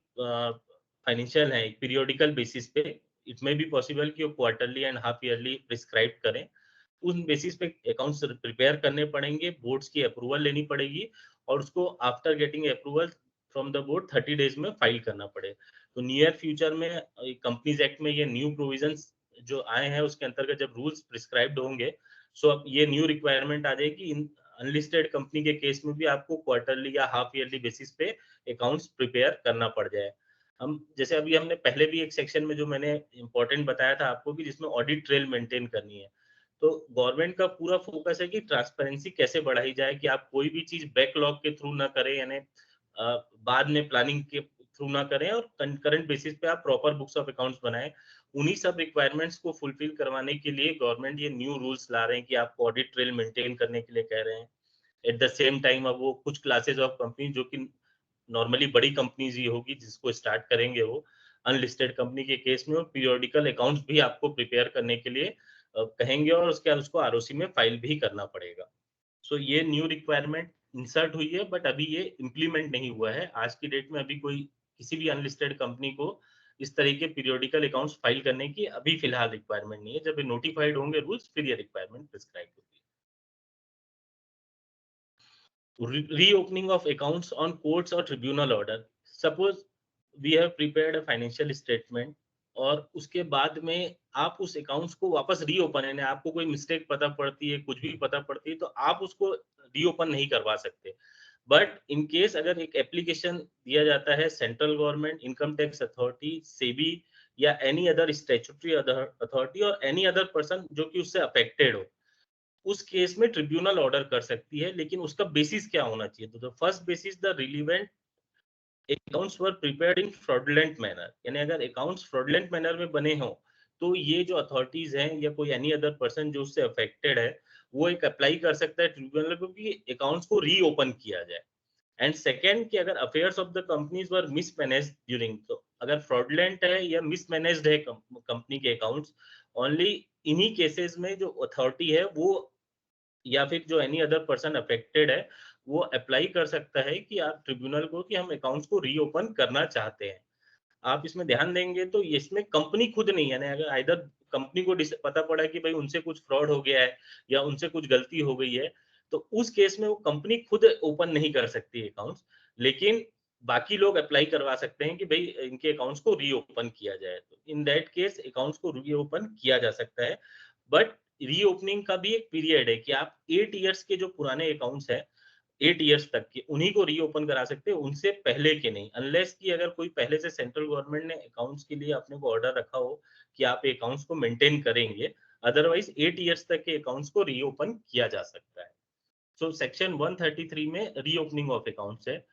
फाइनेंशियल है पीरियोडिकल बेसिस पे, इट मे बी पॉसिबल कि वो quarterly and half yearly prescribe करें। उन बेसिस पे अकाउंट्स प्रिपेयर करने पड़ेंगे, बोर्ड्स की अप्रूवल लेनी पड़ेगी और उसको after getting approval from the board 30 days में फाइल करना पड़े। तो नियर फ्यूचर में कंपनीज एक्ट में ये न्यू प्रोविजंस जो आए हैं उसके अंतर्गत जब रूल्स प्रिस्क्राइब्ड होंगे, सो अब ये न्यू रिक्वायरमेंट आ जाएगी इन अनलिस्टेड कंपनी के केस में भी आपको क्वार्टरली या हाफ ईयरली बेसिस पे अकाउंट्स प्रिपेयर करना पड़ जाए। हम जैसे अभी हमने पहले भी एक सेक्शन में जो मैंने इंपॉर्टेंट बताया था आपको कि जिसमें ऑडिट ट्रेल मेंटेन करनी है, तो गवर्नमेंट का पूरा फोकस है कि ट्रांसपेरेंसी कैसे बढ़ाई जाए, कि आप कोई भी चीज बैकलॉग के थ्रू ना करें, यानी बाद में प्लानिंग के थ्रू ना करें और कंकरेंट बेसिस पे आप प्रॉपर बुक्स ऑफ अकाउंट्स बनाएं। उन्हीं सब रिक्वायरमेंट्स को फुलफिल करवाने के लिए गवर्नमेंट ये न्यू रूल्स ला रहे हैं कि आपको ऑडिट ट्रेल मेंटेन करने के लिए कह रहे हैं। एट द सेम टाइम अब वो कुछ क्लासेस ऑफ कंपनी जो कि नॉर्मली बड़ी कंपनीज ही होगी जिसको स्टार्ट करेंगे, वो अनलिस्टेड कंपनी के केस में वो पीरियोडिकल अकाउंट्स भी आपको प्रिपेयर करने के लिए कहेंगे और उसके बाद उसको आरओसी में फाइल भी करना पड़ेगा। सो ये न्यू रिक्वायरमेंट इंसर्ट हुई है, बट अभी ये इम्प्लीमेंट नहीं हुआ है। आज की डेट में अभी कोई किसी भी अनलिस्टेड कंपनी को इस तरीके पीरियोडिकल अकाउंट्स फाइल करने की अभी फिलहाल रिक्वायरमेंट नहीं है। जब ये नोटिफाइड होंगे रूल्स, फिर ये रिक्वायरमेंट प्रिस्क्राइब होगी। Reopening of accounts on courts or tribunal order. Suppose we have prepared a financial statement और उसके बाद में आप उस अकाउंट्स को वापस रीओपन, यानी आपको कोई मिस्टेक पता पड़ती है, कुछ भी पता पड़ती है, तो आप उसको रीओपन नहीं करवा सकते। बट इन केस अगर एक एप्लीकेशन दिया जाता है central government, income tax authority, SEBI या एनी अदर स्टैट्यूटरी अथॉरिटी और एनी अदर पर्सन जो कि उससे अफेक्टेड हो, उस केस में ट्रिब्यूनल ऑर्डर कर सकती है। लेकिन उसका बेसिस क्या होना चाहिए? तो first basis the relevant accounts were prepared in fraudulent manner, यानी अगर अकाउंट्स फ्रॉडुलेंट मैनर में बने हो तो ये जो अथॉरिटीज हैं या कोई एनी अदर पर्सन जो उससे अफेक्टेड है, वो एक अप्लाई कर सकता है ट्रिब्यूनल को कि अकाउंट्स को रीओपन किया जाए। एंड सेकेंड कि अगर affairs of the companies were mismanaged during, तो अगर फ्रॉडुलेंट है या मिसमैनेज्ड है कंपनी के अकाउंट्स, ओनली इन्हीं केसेस में जो अथॉरिटी है वो या फिर जो एनी अदर पर्सन अफेक्टेड है वो अप्लाई कर सकता है कि आप ट्रिब्यूनल को कि हम अकाउंट्स को रीओपन करना चाहते हैं। आप इसमें ध्यान देंगे तो इसमें कंपनी खुद नहीं, यानी अगर आइदर कंपनी को पता पड़ा कि भाई उनसे कुछ फ्रॉड हो गया है या उनसे कुछ गलती हो गई है, तो उस केस में वो कंपनी खुद ओपन नहीं कर सकती अकाउंट्स, लेकिन बाकी लोग अप्लाई करवा सकते हैं कि भाई इनके अकाउंट्स को रीओपन किया जाए। तो इन दैट केस अकाउंट्स को रीओपन किया जा सकता है, बट रीओपनिंग का भी एक पीरियड है कि आप 8 इयर्स के जो पुराने अकाउंट्स हैं 8 इयर्स तक के, उन्हीं को रीओपन करा सकते हैं, उनसे पहले के नहीं। अनलेस कि अगर कोई पहले से सेंट्रल गवर्नमेंट ने अकाउंट्स के लिए अपने को ऑर्डर रखा हो कि आप ये अकाउंट्स को मेंटेन करेंगे, अदरवाइज 8 इयर्स तक के अकाउंट्स को रीओपन किया जा सकता है। सो सेक्शन 133 में रीओपनिंग ऑफ अकाउंट्स है।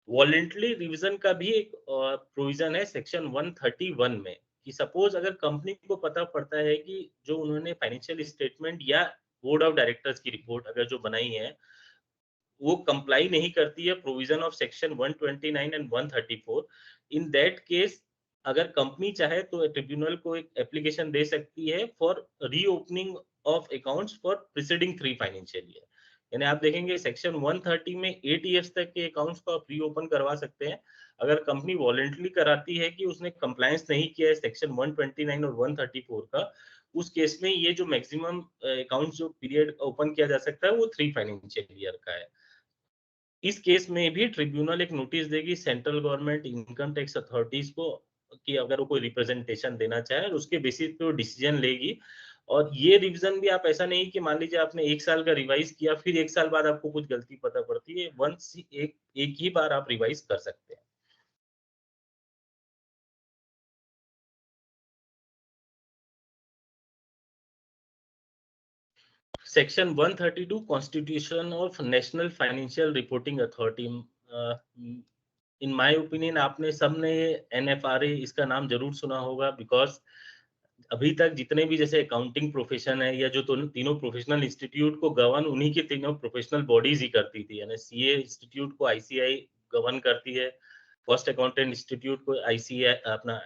वॉलंटरी रिवीजन का भी एक प्रोविजन है सेक्शन 131 में, कि सपोज अगर कंपनी को पता पड़ता है कि जो उन्होंने फाइनेंशियल स्टेटमेंट या बोर्ड ऑफ डायरेक्टर्स की रिपोर्ट अगर जो बनाई है वो कंप्लाई नहीं करती है provision of section 129 and 134, in that case अगर कंपनी चाहे तो ट्रिब्यूनल को एक एप्लीकेशन दे सकती है for reopening of accounts for preceding 3 financial year. यानी आप देखेंगे सेक्शन 130 में 8 इयर्स तक के अकाउंट्स को आप रीओपन करवा सकते हैं। अगर कंपनी वॉलंटरी कराती है कि उसने कंप्लायंस नहीं किया है सेक्शन 129 और 134 का, उस केस में ये जो मैक्सिमम अकाउंट जो पीरियड ओपन किया जा सकता है वो 3 फाइनेंशियल ईयर का है। इस केस में भी ट्रिब्यूनल एक नोटिस देगी central government income tax authorities को कि अगर वो कोई रिप्रेजेंटेशन देना चाहे, और उसके बेसिस पे वो डिसीजन लेगी। और ये रिवीजन भी आप ऐसा नहीं कि मान लीजिए आपने 1 साल का रिवाइज किया, फिर 1 साल बाद आपको कुछ गलती पता पड़ती है, वंस एक ही बार आप रिवाइज कर सकते हैं। Section 132 constitution of national financial reporting authority. In my opinion आपने सबने एनएफआरए इसका नाम जरूर सुना होगा, बिकॉज अभी तक जितने भी जैसे अकाउंटिंग प्रोफेशन है या जो तीनों प्रोफेशनल इंस्टीट्यूट को गवर्न उन्हीं की तीनों प्रोफेशनल बॉडीज ही करती थी। यानी सीए इंस्टीट्यूट को आईसीआई गवर्न करती है, कॉस्ट अकाउंटेंट इंस्टीट्यूट को आईसीआई अपना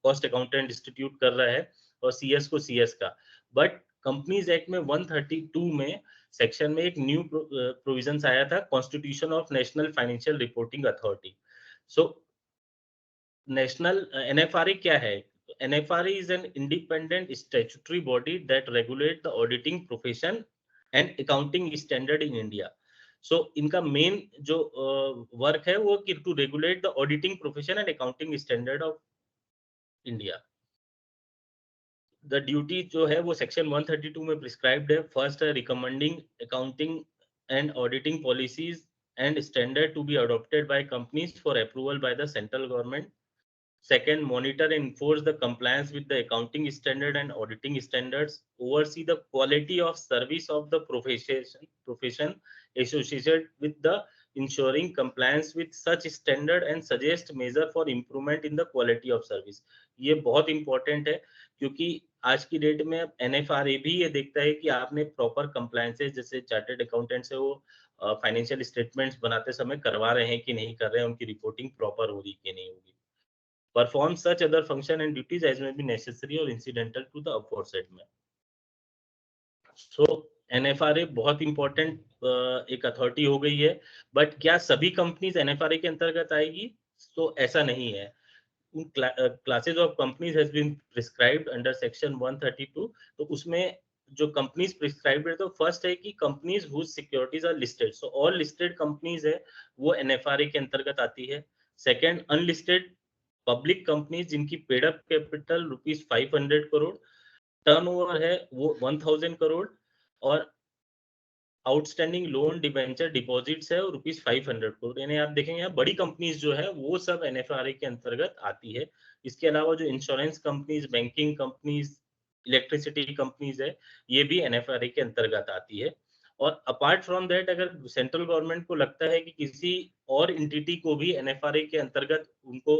कॉस्ट अकाउंटेंट इंस्टीट्यूट कर रहा है, और सीएस को सीएस का। बट कंपनीज एक्ट में 132 में सेक्शन में एक न्यू प्रोविजन आया था, constitution of national financial reporting authority. So national NFRA क्या है? NFRA is an independent statutory body that regulate the auditing profession and accounting standard in India. So इनका main जो वर्क है वो कि to regulate the auditing profession and accounting standard of India. The duty जो है वो section 132 में prescribed है। फर्स्ट है recommending accounting and auditing policies and standard to be adopted by companies for approval by the central government. Second, monitor and enforce the compliance with the accounting standard and auditing standards. Oversee the quality of service of the profession associated with the ensuring compliance with such standard and suggest measure for improvement in the quality of service. ये बहुत important है, क्योंकि आज की date में NFRA भी ये देखता है कि आपने प्रॉपर कंप्लायंसेस जैसे चार्टर्ड अकाउंटेंट से वो फाइनेंशियल स्टेटमेंट्स बनाते समय करवा रहे हैं कि नहीं कर रहे हैं, उनकी रिपोर्टिंग प्रॉपर हो रही कि नहीं होगी। Perform such other function and duties as may be necessary or incidental to the aforesaid. So NFRA बहुत इंपॉर्टेंट एक अथॉरिटी हो गई है, बट क्या सभी कंपनीज NFRA के अंतर्गत आएगी? तो ऐसा नहीं है। Classes of companies has been prescribed under section 132। तो उसमें जो कंपनीज प्रिस्क्राइब्ड है, तो फर्स्ट है कि companies whose securities are listed, so all listed companies है वो NFRA के अंतर्गत आती है। सेकंड, अनलिस्टेड पब्लिक कंपनीज जिनकी paid up capital rupees 500 crore, turnover है वो 1000 करोड़, और आउटस्टैंडिंग लोन डिबेंचर डिपॉजिट्स है और रुपीज 500 करोड़। यानी आप देखेंगे यहाँ बड़ी कंपनीज जो है वो सब NFRA के अंतर्गत आती है। इसके अलावा जो insurance companies, banking companies, electricity companies है, ये भी NFRA के अंतर्गत आती है। और अपार्ट फ्रॉम दैट, अगर सेंट्रल गवर्नमेंट को लगता है कि किसी और एंटिटी को भी NFRA के अंतर्गत उनको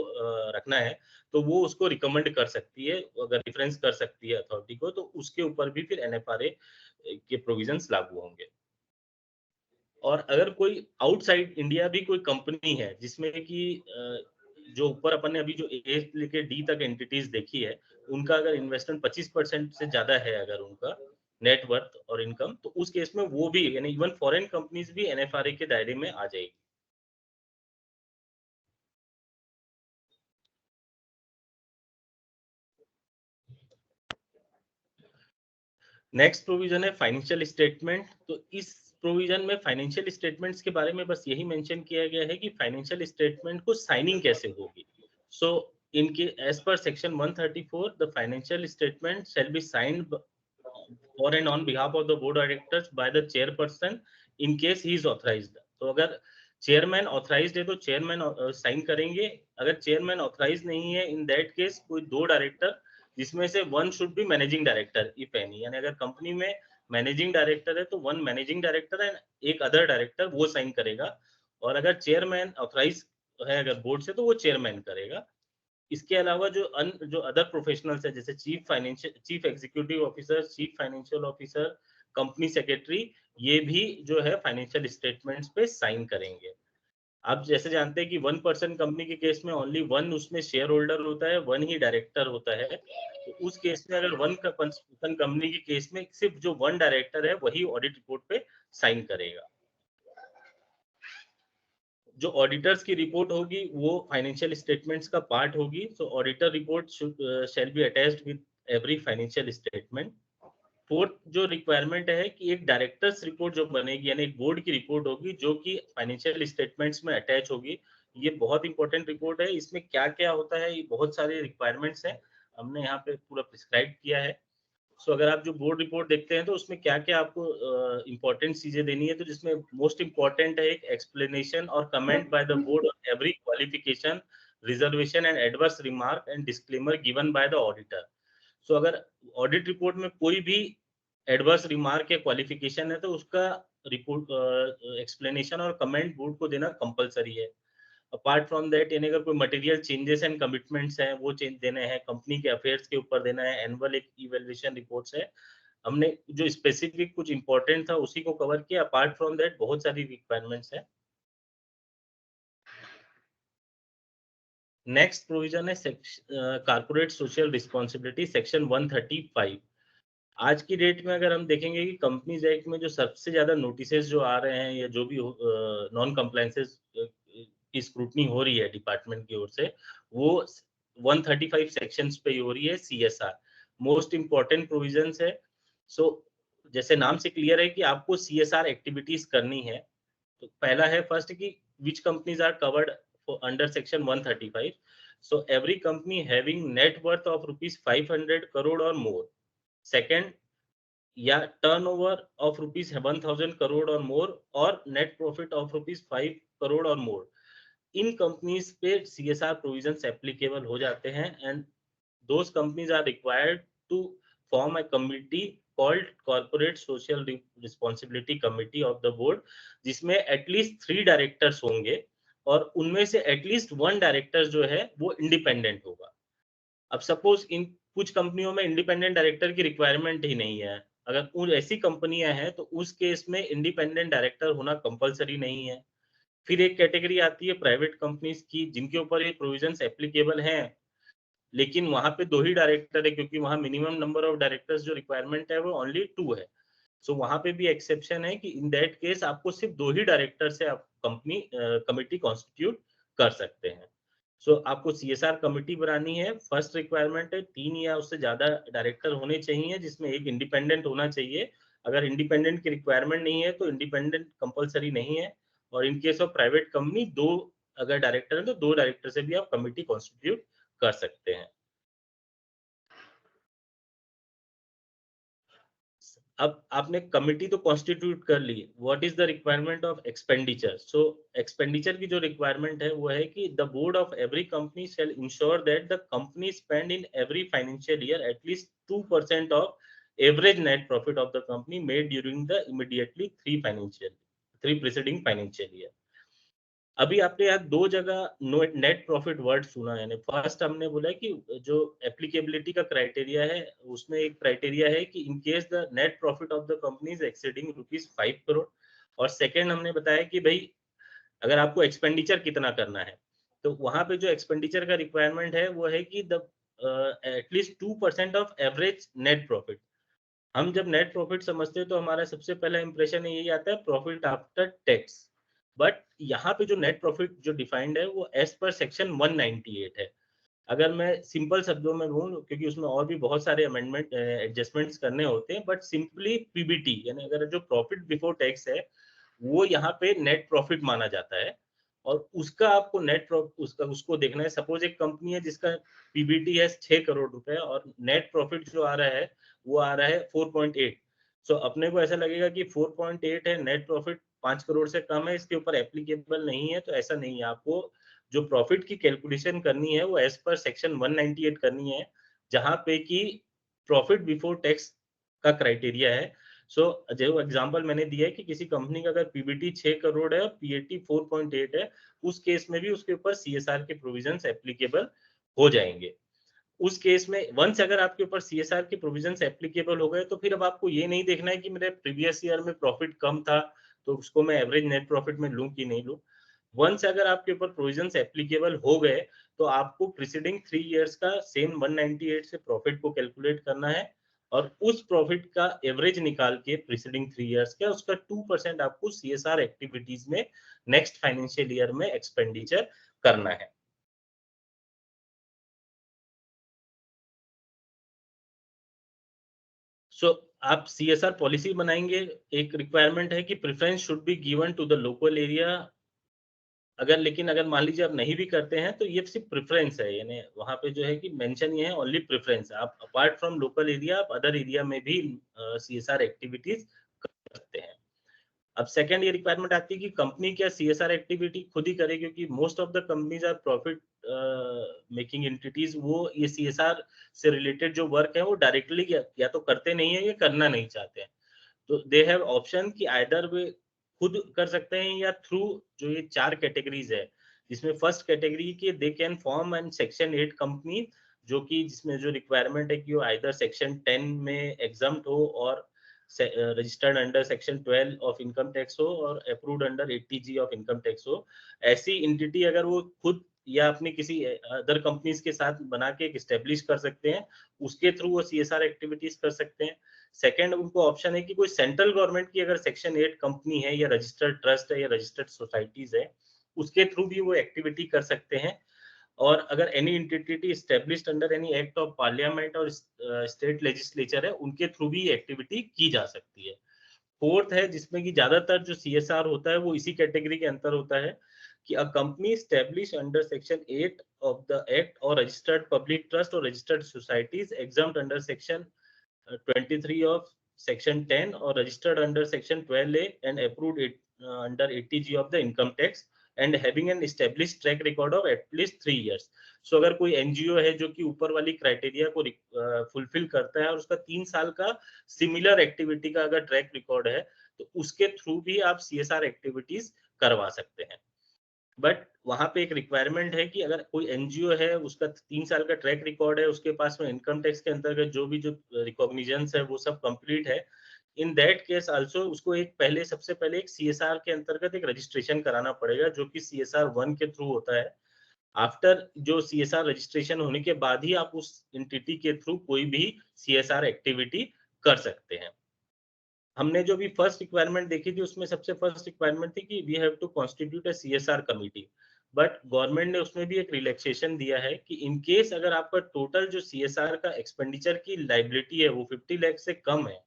रखना है, तो वो उसको रिकमेंड कर सकती है, अगर रेफरेंस कर सकती है अथॉरिटी को, तो उसके ऊपर भी फिर NFRA के प्रोविजंस लागू होंगे। और अगर कोई आउटसाइड इंडिया भी कोई कंपनी है जिसमें कि जो ऊपर अपन ने अभी जो ए से लेके डी तक एंटिटीज देखी है, उनका अगर इन्वेस्टमेंट 25% से ज्यादा है अगर उनका नेट वर्थ और इनकम, तो उस केस में वो भी यानी इवन फॉरेन कंपनीज भी NFRA के दायरे में आ जाएगी। नेक्स्ट प्रोविजन है फाइनेंशियल स्टेटमेंट। तो इस प्रोविजन में फाइनेंशियल स्टेटमेंट्स के बारे में बस यही मेंशन किया गया है कि फाइनेंशियल स्टेटमेंट को साइनिंग कैसे होगी. सो इनके एज पर section 134 the financial statement shall be signed for and on behalf of the board of directors by the chairperson in case he is authorized. तो अगर चेयरमैन ऑथराइज्ड है तो चेयरमैन साइन करेंगे. अगर चेयरमैन ऑथराइज नहीं है, इन that case कोई दो डायरेक्टर, जिसमें से one should be managing director if any. यानी अगर कंपनी में मैनेजिंग डायरेक्टर है तो वन मैनेजिंग डायरेक्टर एंड एक अदर डायरेक्टर वो साइन करेगा. और अगर चेयरमैन ऑथराइज है अगर बोर्ड से तो वो चेयरमैन करेगा. इसके अलावा जो अदर प्रोफेशनल्स है जैसे chief executive officer, chief financial officer, company secretary, ये भी जो है फाइनेंशियल स्टेटमेंट्स पे साइन करेंगे. आप जैसे जानते हैं कि 1% कंपनी के केस में ओनली वन उसमें शेयर होल्डर होता है, वन ही डायरेक्टर होता है. तो उस केस में अगर 1% कंपनी के केस में सिर्फ जो वन डायरेक्टर है वही ऑडिट रिपोर्ट पे साइन करेगा. जो ऑडिटर्स की रिपोर्ट होगी वो फाइनेंशियल स्टेटमेंट्स का पार्ट होगी. सो auditor report shall be attached with every financial statement. Fourth जो रिक्वायरमेंट है कि एक डायरेक्टर्स रिपोर्ट जो बनेगी यानी एक बोर्ड की रिपोर्ट होगी जो कि फाइनेंशियल स्टेटमेंट्स में अटैच होगी. ये बहुत इंपॉर्टेंट रिपोर्ट है. इसमें क्या क्या होता है, ये बहुत सारे रिक्वायरमेंट्स हैं, हमने यहाँ पे पूरा प्रिस्क्राइब किया है. सो अगर आप जो बोर्ड रिपोर्ट देखते हैं तो उसमें क्या क्या आपको इंपॉर्टेंट चीजें देनी है, तो जिसमें मोस्ट इंपॉर्टेंट है एक एक्सप्लेनेशन और comment by the board on every qualification, reservation and adverse remark and disclaimer given by the auditor. So अगर ऑडिट रिपोर्ट में कोई भी एडवर्स रिमार्क या क्वालिफिकेशन है तो उसका रिपोर्ट एक्सप्लेनेशन और कमेंट बोर्ड को देना कंपलसरी है. अपार्ट फ्रॉम दैट यानी अगर कोई मटेरियल चेंजेस एंड कमिटमेंट्स हैं वो चेंज देने हैं, कंपनी के अफेयर्स के ऊपर देना है, एनुअल एक इवैल्यूएशन रिपोर्ट्स है. हमने जो स्पेसिफिक कुछ इंपॉर्टेंट था उसी को कवर किया. अपार्ट फ्रॉम दैट बहुत सारी रिक्वायरमेंट्स है. नेक्स्ट प्रोविजन है कारपोरेट सोशल रिस्पॉन्सिबिलिटी सेक्शन 135. आज की डेट में अगर हम देखेंगे कि कंपनीज एक्ट में जो सबसे ज्यादा नोटिसेस जो आ रहे हैं या जो भी नॉन कंप्लायंसेस की स्क्रूटनी हो रही है डिपार्टमेंट की ओर से, वो 135 सेक्शंस पे हो रही है. सीएसआर मोस्ट इंपॉर्टेंट प्रोविजंस है. सो जैसे नाम से क्लियर है कि आपको सीएसआर एक्टिविटीज करनी है. तो पहला है फर्स्ट कि which companies are covered under section 135. So every company having net worth of ₹500 crore और मोर. सेकेंड, या टर्नओवर ऑफ ₹1000 crore और मोर और नेट प्रॉफिट ऑफ ₹5 crore और मोर. इन कंपनीज पे सीएसआर प्रोविजंस एप्लीकेबल हो जाते हैं and those companies are required to form a committee called corporate social responsibility committee of the board, जिसमें एटलीस्ट 3 डायरेक्टर्स होंगे और उनमें से एटलीस्ट 1 डायरेक्टर जो है वो इंडिपेंडेंट होगा. अब सपोज इन कुछ कंपनियों में इंडिपेंडेंट डायरेक्टर की रिक्वायरमेंट ही नहीं है. अगर उन ऐसी कंपनियां हैं तो उस केस में इंडिपेंडेंट डायरेक्टर होना कंपलसरी नहीं है. फिर एक कैटेगरी आती है प्राइवेट कंपनीज की जिनके ऊपर ये प्रोविजंस एप्लीकेबल हैं, लेकिन वहां पे 2 ही डायरेक्टर है क्योंकि वहां मिनिमम नंबर ऑफ डायरेक्टर्स जो रिक्वायरमेंट है वो ओनली 2 है. सो वहां पे भी एक्सेप्शन है कि इन दैट केस आपको सिर्फ 2 ही डायरेक्टर से आप कंपनी कमिटी कॉन्स्टिट्यूट कर सकते हैं. सो आपको सीएसआर कमिटी बनानी है. फर्स्ट रिक्वायरमेंट है 3 या उससे ज्यादा डायरेक्टर होने चाहिए जिसमें एक इंडिपेंडेंट होना चाहिए. अगर इंडिपेंडेंट की रिक्वायरमेंट नहीं है तो इंडिपेंडेंट कंपलसरी नहीं है. और इन केस ऑफ प्राइवेट कंपनी 2 अगर डायरेक्टर है तो 2 डायरेक्टर से भी आप कमिटी कॉन्स्टिट्यूट कर सकते हैं. अब आपने कमिटी तो कॉन्स्टिट्यूट कर ली, what is the requirement of expenditure. So expenditure की जो रिक्वायरमेंट है वो है कि the board of every company shall ensure that the company spend in every financial year at least 2% of average net profit of the company made during the immediately 3 preceding financial year. अभी आपने यहाँ 2 जगह net profit word सुना है. First हमने बोला कि जो एप्लीकेबिलिटी का क्राइटेरिया है उसमें एक क्राइटेरिया है कि in case the net profit of the company is exceeding ₹5 crore. और सेकंड हमने बताया कि भाई अगर आपको एक्सपेंडिचर कितना करना है तो वहां पे जो एक्सपेंडिचर का रिक्वायरमेंट है वो है कि the at least 2% of average net profit. हम जब नेट प्रॉफिट समझते हैं तो हमारा सबसे पहला इंप्रेशन यही आता है प्रॉफिट आफ्टर टैक्स. बट यहाँ पे जो नेट प्रॉफिट जो डिफाइंड है वो एज पर सेक्शन 198 है. अगर मैं सिंपल शब्दों में बोलूं, क्योंकि उसमें और भी बहुत सारे अमेंडमेंट एडजस्टमेंट्स करने होते हैं, बट सिंपली पीबीटी यानी अगर जो प्रॉफिट बिफोर टैक्स है वो यहाँ पे नेट प्रॉफिट माना जाता है, और उसका आपको उसका उसको देखना है। सपोज एक कंपनी है जिसका पीबीटी है 6 करोड़ रुपए और नेट प्रॉफिट जो आ रहा है वो आ रहा है 4.8। सो अपने को ऐसा लगेगा कि 4.8 है, नेट प्रॉफिट 5 करोड़ से कम है, इसके ऊपर एप्लीकेबल नहीं है। तो ऐसा नहीं है, आपको जो प्रॉफिट की कैलकुलेशन करनी है वो एज पर सेक्शन 198 करनी है, जहां पे कि प्रॉफिट बिफोर टैक्स का क्राइटेरिया है। सो जो एग्जांपल मैंने दिया है कि किसी कंपनी का अगर पीबीटी 6 करोड़ है और पीएटी 4.8 है, उस केस में भी उसके ऊपर सीएसआर के प्रोविजंस एप्लीकेबल हो जाएंगे। उस केस में वंस अगर आपके ऊपर सीएसआर के प्रोविजंस एप्लीकेबल हो गए, तो फिर अब आपको ये नहीं देखना है कि मेरे प्रीवियस ईयर में प्रॉफिट कम था तो उसको मैं एवरेज नेट प्रॉफिट में लूं कि नहीं लूं। वंस अगर आपके ऊपर प्रोविजंस एप्लीकेबल हो गए, तो आपको प्रीसीडिंग 3 इयर्स का सेम 198 से प्रॉफिट को कैलकुलेट करना है, और उस प्रॉफिट का एवरेज निकाल के प्रीसीडिंग 3 इयर्स का उसका 2% आपको सीएसआर एक्टिविटीज में नेक्स्ट फाइनेंशियल ईयर में एक्सपेंडिचर करना है। सो आप सीएसआर पॉलिसी बनाएंगे। एक रिक्वायरमेंट है कि preference should be given to the local area. लेकिन अगर मान लीजिए आप नहीं भी करते हैं तो ये सिर्फ प्रेफरेंस है, यानी वहां पे जो है कि मेंशन ये है ओनली प्रेफरेंस। आप अपार्ट फ्रॉम लोकल एरिया आप अदर एरिया में भी सीएसआर एक्टिविटीज कर सकते हैं। अब सेकंड ये रिक्वायरमेंट आती है कि कंपनी क्या सीएसआर एक्टिविटी खुद ही करे, क्योंकि most of the companies are profit making entities. वो ये सीएसआर से रिलेटेड जो वर्क है वो डायरेक्टली या तो करते नहीं है या करना नहीं चाहते हैं। तो दे हैव ऑप्शन कि आइदर वे खुद कर सकते हैं या थ्रू जो ये 4 कैटेगरीज है, जिसमें फर्स्ट कैटेगरी की they can form and section 8 company, जो कि जिसमें जो रिक्वायरमेंट है कि वो आइदर सेक्शन 10 में एग्जम्प्ट हो और registered under section 12 of income tax हो और approved under 80G of income tax हो। ऐसी एंटिटी अगर वो खुद या अपनी किसी अदर कंपनीज के साथ बना के स्टेब्लिश कर सकते हैं, उसके थ्रू वो सीएसआर एक्टिविटीज कर सकते हैं। सेकंड उनको ऑप्शन है कि कोई सेंट्रल गवर्नमेंट की अगर सेक्शन 8 कंपनी है या रजिस्टर्ड ट्रस्ट है या रजिस्टर्ड सोसाइटीज है, उसके थ्रू भी वो एक्टिविटी कर सकते हैं। और अगर any entity established under any act of parliament और स्टेट लेजिस्लेचर है, उनके थ्रू भी एक्टिविटी की जा सकती है। फोर्थ है जिसमें कि ज्यादातर जो सीएसआर होता है वो इसी कैटेगरी के अंतर होता है कि a company establish under section 8 of the act और रजिस्टर्ड पब्लिक ट्रस्ट और registered societies exempt under section 23 of section 10 or registered under section 12A and approved under 80G of the income tax and having an established track record of at least 3 years. So अगर कोई NGO है जो कि ऊपर वाली criteria को fulfil करता है और उसका 3 साल का सिमिलर एक्टिविटी का अगर ट्रैक रिकॉर्ड है, तो उसके थ्रू भी आप सीएसआर एक्टिविटीज करवा सकते हैं। बट वहां पे एक रिक्वायरमेंट है कि अगर कोई एनजीओ है उसका 3 साल का ट्रैक रिकॉर्ड है, उसके पास में इनकम टैक्स के अंतर्गत जो रिकॉग्निजेंस है वो सब कंप्लीट है, इन दैट केस आल्सो उसको सबसे पहले एक सीएसआर के अंतर्गत एक रजिस्ट्रेशन कराना पड़ेगा, जो कि सीएसआर 1 के थ्रू होता है। आफ्टर जो सीएसआर रजिस्ट्रेशन होने के बाद ही आप उस एंटिटी के थ्रू कोई भी सीएसआर एक्टिविटी कर सकते हैं। हमने जो भी फर्स्ट रिक्वायरमेंट देखी थी उसमें सबसे फर्स्ट रिक्वायरमेंट थी कि we have to constitute a CSR committee. But government ने उसमें भी एक रिलैक्सेशन दिया है कि इन केस अगर आपका टोटल जो सीएसआर का एक्सपेंडिचर की लाइबिलिटी है वो 50 लाख से कम है,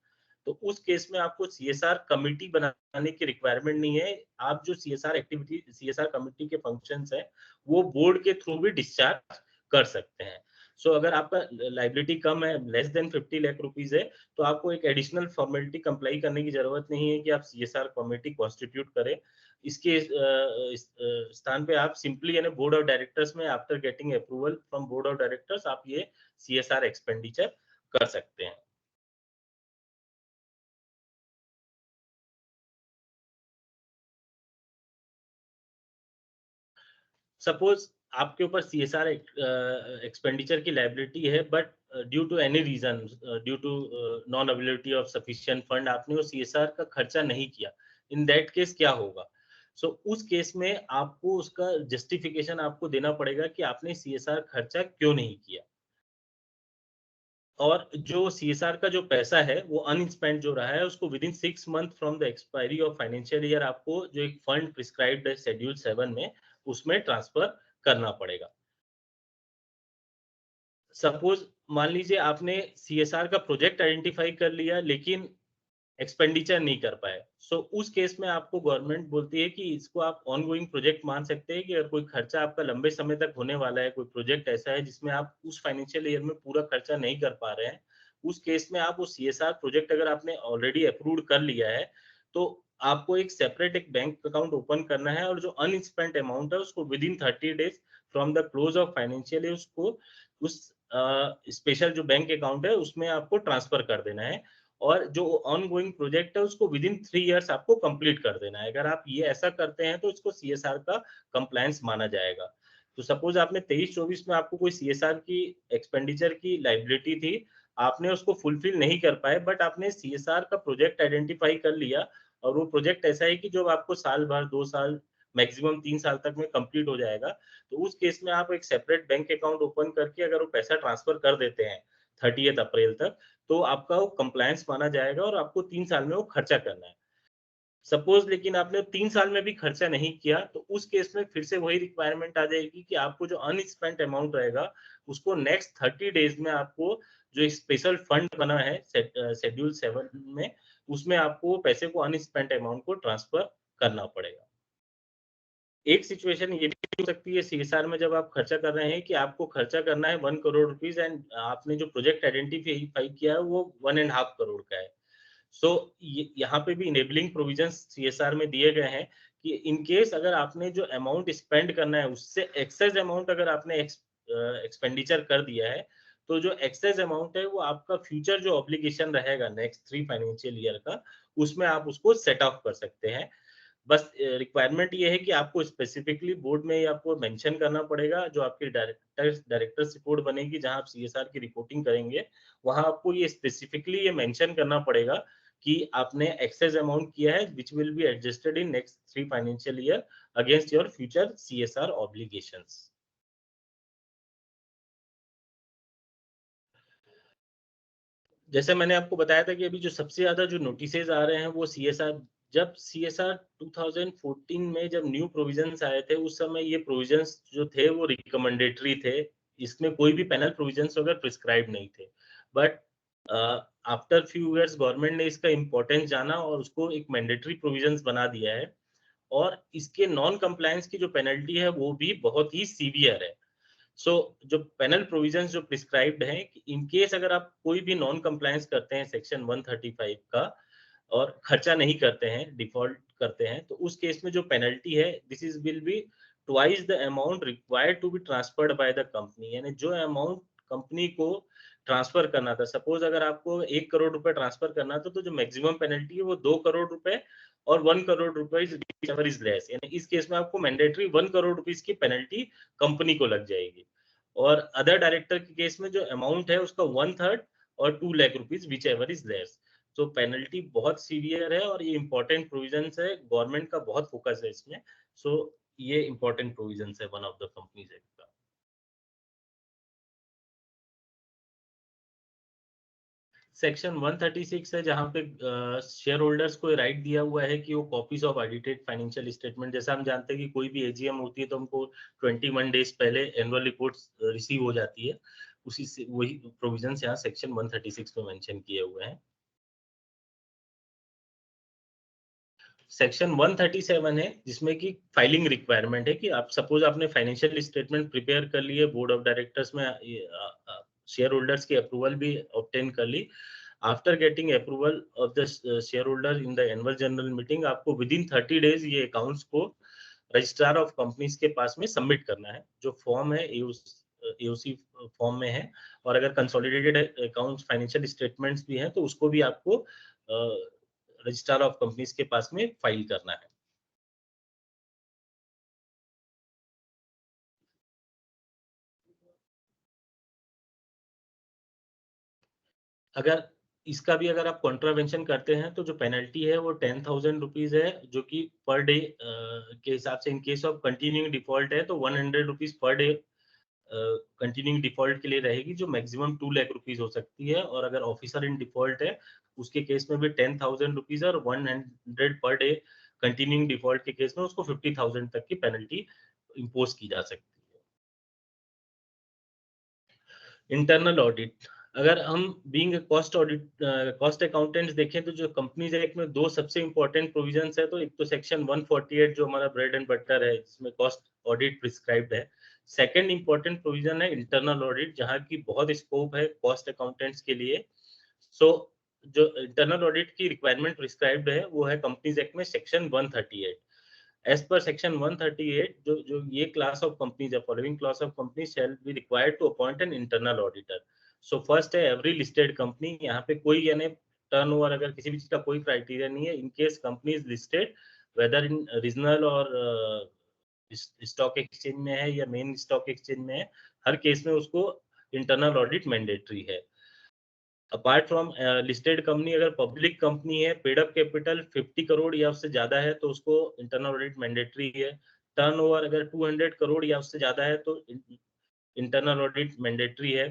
तो उस केस में आपको सीएसआर कमिटी बनाने की रिक्वायरमेंट नहीं है। आप जो सीएसआर कमिटी के फंक्शंस है वो बोर्ड के थ्रू भी डिस्चार्ज कर सकते हैं। सो अगर आपका लाइबिलिटी कम है, लेस देन 50 लाख रुपीज है, तो आपको एक एडिशनल फॉर्मेलिटी कंप्लाई करने की जरूरत नहीं है कि आप सीएसआर कमेटी कॉन्स्टिट्यूट करें। इसके स्थान पे आप सिंपली यानी बोर्ड ऑफ डायरेक्टर्स में after getting approval from board of directors आप ये सीएसआर एक्सपेंडिचर कर सकते हैं। सपोज आपके ऊपर सीएसआर एक्सपेंडिचर की लाइबिलिटी है, but due to any reason, due to non availability of sufficient fund आपने वो सीएसआर का खर्चा नहीं किया, इन दैट केस क्या होगा? उस केस में आपको उसका जस्टिफिकेशन आपको देना पड़ेगा कि आपने सीएसआर खर्चा क्यों नहीं किया, और जो सीएसआर का जो पैसा है वो अनस्पेंड जो रहा है उसको with in 6 month from the expiry of financial year आपको जो एक फंड प्रिस्क्राइब्ड है शेड्यूल 7 में उसमें ट्रांसफर करना पड़ेगा। सपोज मान लीजिए आपने CSR का प्रोजेक्ट आइडेंटिफाई कर लिया लेकिन एक्सपेंडिचर नहीं कर पाए, सो उस केस में आपको गवर्नमेंट बोलती है कि इसको आप ऑनगोइंग प्रोजेक्ट मान सकते हैं कि अगर कोई खर्चा आपका लंबे समय तक होने वाला है, कोई प्रोजेक्ट ऐसा है जिसमें आप उस फाइनेंशियल ईयर में पूरा खर्चा नहीं कर पा रहे हैं, उस केस में आप वो CSR प्रोजेक्ट अगर आपने ऑलरेडी अप्रूव्ड कर लिया है, तो आपको एक सेपरेट एक बैंक अकाउंट ओपन करना है और जो अनस्पेंट अमाउंट है उसको within 30 days from the close of financial year उसको उस स्पेशल जो बैंक अकाउंट है उसमें आपको ट्रांसफर कर देना है और जो ऑनगोइंग प्रोजेक्ट है उसको विदिन 3 इयर्स आपको कंप्लीट कर देना है। अगर आप ये ऐसा करते हैं तो इसको CSR का कंप्लायंस माना जाएगा। तो सपोज आपने 23-24 में आपको कोई CSR की एक्सपेंडिचर की लायबिलिटी थी, आपने उसको फुलफिल नहीं कर पाए बट आपने CSR का प्रोजेक्ट आइडेंटिफाई कर लिया और वो प्रोजेक्ट ऐसा है कि जो आपको साल भर, 2 साल, मैक्सिमम 3 साल तक में कंप्लीट हो जाएगा। तो उस केस में आप एक सेपरेट बैंक अकाउंट ओपन करके अगर वो पैसा ट्रांसफर कर देते हैं 30th अप्रैल तक, तो आपका वो कंप्लायंस माना जाएगा और आपको 3 साल में वो खर्चा करना है। सपोज़ लेकिन आपने 3 साल में भी खर्चा नहीं किया, तो उस केस में फिर से वही रिक्वायरमेंट आ जाएगी कि आपको जो अनस्पेंट अमाउंट रहेगा, उसको नेक्स्ट 30 डेज़ में आपको जो एक स्पेशल फंड बना है शेड्यूल 7 में, उसमें आपको वो पैसे को अनस्पेंट अमाउंट को ट्रांसफर करना पड़ेगा। एक सिचुएशन ये भी हो सकती है CSR में जब आप खर्चा कर रहे हैं कि आपको खर्चा करना है 1 करोड़ रुपीज़ एंड आपने जो प्रोजेक्ट आइडेंटिफाई किया है वो 1 एंड हाफ करोड़ का है। सो ये यहाँ पे भी इनेबलिंग प्रोविजंस CSR में दिए गए हैं कि इन केस अगर आपने जो अमाउंट स्पेंड करना है उससे एक्सेस अमाउंट अगर आपने एक्सपेंडिचर कर दिया है, तो जो एक्सेस अमाउंट है वो आपका फ्यूचर जो ऑब्लिगेशन रहेगा नेक्स्ट 3 फाइनेंशियल ईयर का, उसमें आप उसको सेट ऑफ कर सकते हैं। बस रिक्वायरमेंट ये है कि आपको स्पेसिफिकली बोर्ड में आपको मेंशन करना पड़ेगा, जो आपकी डायरेक्टर्स रिपोर्ट बनेगी जहाँ आप CSR की रिपोर्टिंग करेंगे, वहाँ आपको ये स्पेसिफिकली ये मेंशन करना पड़ेगा कि आपने एक्सेस अमाउंट किया है which will be adjusted in next 3 financial year against your future CSR obligations. जैसे मैंने आपको बताया था कि अभी जो सबसे ज़्यादा जो नोटिसेज़ आ रहे हैं वो CSR जब CSR 2014 में जब न्यू प्रोविजंस आए थे, उस समय ये प्रोविजंस जो थे वो रिकमेंडेटरी थे। इसमें कोई भी पैनल प्रोविजंस वगैरह प्रिस्क्राइब नहीं थे। But after few years government ने इसका इम्पोर्टेंस जाना और उसको एक मैंडेटरी प्रोविजंस बना दिया है और इसके नॉन कंप्लायंस की जो पेनल्टी है वो भी बहुत ही सीवियर है। सो जो पैनल प्रोविजंस जो प्रिस्क्राइब्ड हैं कि इन केस अगर आप कोई भी नॉन कंप्लायंस करते हैं सेक्शन 135 का और खर्चा नहीं करते हैं, डिफ़ॉल्ट करते हैं, तो उस केस में जो पेनल्टी है this is will be twice the amount required to be transferred by the company यानी जो अमाउंट कंपनी को ट्रांसफर करना था, सपोज़ अगर आपको 1 करोड़ रुपए ट्रांसफर करना था, तो जो मैक्सिमम पेनल्टी है वो 2 करोड़ रुपए और 1 crore rupees whichever is less यानी इस केस में आपको मैंडेटरी 1 करोड़ रुपीज़ की पेनल्टी कंपनी को लग जाएगी। और अदर डायरेक्टर के केस में जो अमाउंट है उसका 1/3 और 2 lakh rupees whichever is less. So penalty बहुत सीवियर है और ये इंपॉर्टेंट प्रोविजंस है, गवर्नमेंट का बहुत फोकस है इसमें। सो ये इंपॉर्टेंट प्रोविजंस है one of the companies act का। सेक्शन 136 है जहाँ पे शेयर होल्डर्स को राइट दिया हुआ है कि वो copies of audited financial statement जैसा हम जानते हैं कि कोई भी एजीएम होती है तो हमको 21 डेज पहले एनुअल रिपोर्ट्स रिसीव हो जाती है। उसी से वही प्रोविजंस यहाँ सेक्शन 136 में मेंशन किए हुए हैं। सेक्शन 137 है जिसमें कि फाइलिंग रिक्वायरमेंट है कि आप सपोज आपने फाइनेंशियल स्टेटमेंट प्रिपेयर कर लिए बोर्ड ऑफ डायरेक्टर्स में शेयर होल्डर्स की अप्रूवल भी ऑब्टेन कर ली after getting approval of the share holder in the annual general meeting आपको विद इन 30 डेज ये अकाउंट्स को रजिस्ट्रार ऑफ कंपनीज के पास में सबमिट करना है जो फॉर्म है एओसी फॉर्म में है और अगर कंसोलिडेटेड अकाउंट्स फाइनेंशियल स्टेटमेंट्स भी हैं तो उसको भी आपको रजिस्ट्रार ऑफ कंपनीज के पास में फाइल करना है। अगर इसका भी अगर आप कॉन्ट्रावेंशन करते हैं तो जो पेनल्टी है वो 10,000 रुपीज है जो कि पर डे के हिसाब से इन केस ऑफ कंटिन्यूइंग डिफॉल्ट है तो 100 rupees per day continuing default के लिए रहेगी जो मैक्सिमम 2 लाख रुपीज हो सकती है और अगर ऑफिसर इन डिफॉल्ट है उसके केस में भी 10,000 रुपीज और 100 पर डे कंटिन्यूइंग डिफॉल्ट के केस में उसको 50,000 तक की पेनल्टी इम्पोज की जा सकती है। इंटरनल ऑडिट, अगर हम being cost audit cost accountants देखें तो जो कंपनीज एक्ट में दो सबसे इंपॉर्टेंट प्रोविजंस है, तो एक तो सेक्शन 148 जो हमारा ब्रेड एंड बटर है, इसमें कॉस्ट ऑडिट प्रिस्क्राइब्ड है। सेकंड इंपॉर्टेंट प्रोविजन है इंटरनल ऑडिट, जहां की बहुत स्कोप है कॉस्ट अकाउंटेंट्स के लिए। सो जो इंटरनल ऑडिट की रिक्वायरमेंट प्रिस्क्राइब्ड है वो है कंपनीज एक्ट में सेक्शन 138। As per section 138, जो ये class of companies, the following class of companies shall be required to appoint an internal auditor. So first है every listed company, यहाँ पे कोई यानी टर्नओवर अगर किसी भी चीज का कोई क्राइटेरिया नहीं है, in case company is listed whether in regional और स्टॉक एक्सचेंज में है या मेन स्टॉक एक्सचेंज में है, हर केस में उसको इंटरनल ऑडिट मैंडेटरी है। अपार्ट फ्रॉम लिस्टेड कंपनी, अगर पब्लिक कंपनी है, पेड अप कैपिटल 50 करोड़ या उससे ज्यादा है तो उसको इंटरनल ऑडिट मैंडेटरी है। टर्नओवर अगर 200 करोड़ या उससे ज्यादा है तो इंटरनल ऑडिट मैंडेटरी है।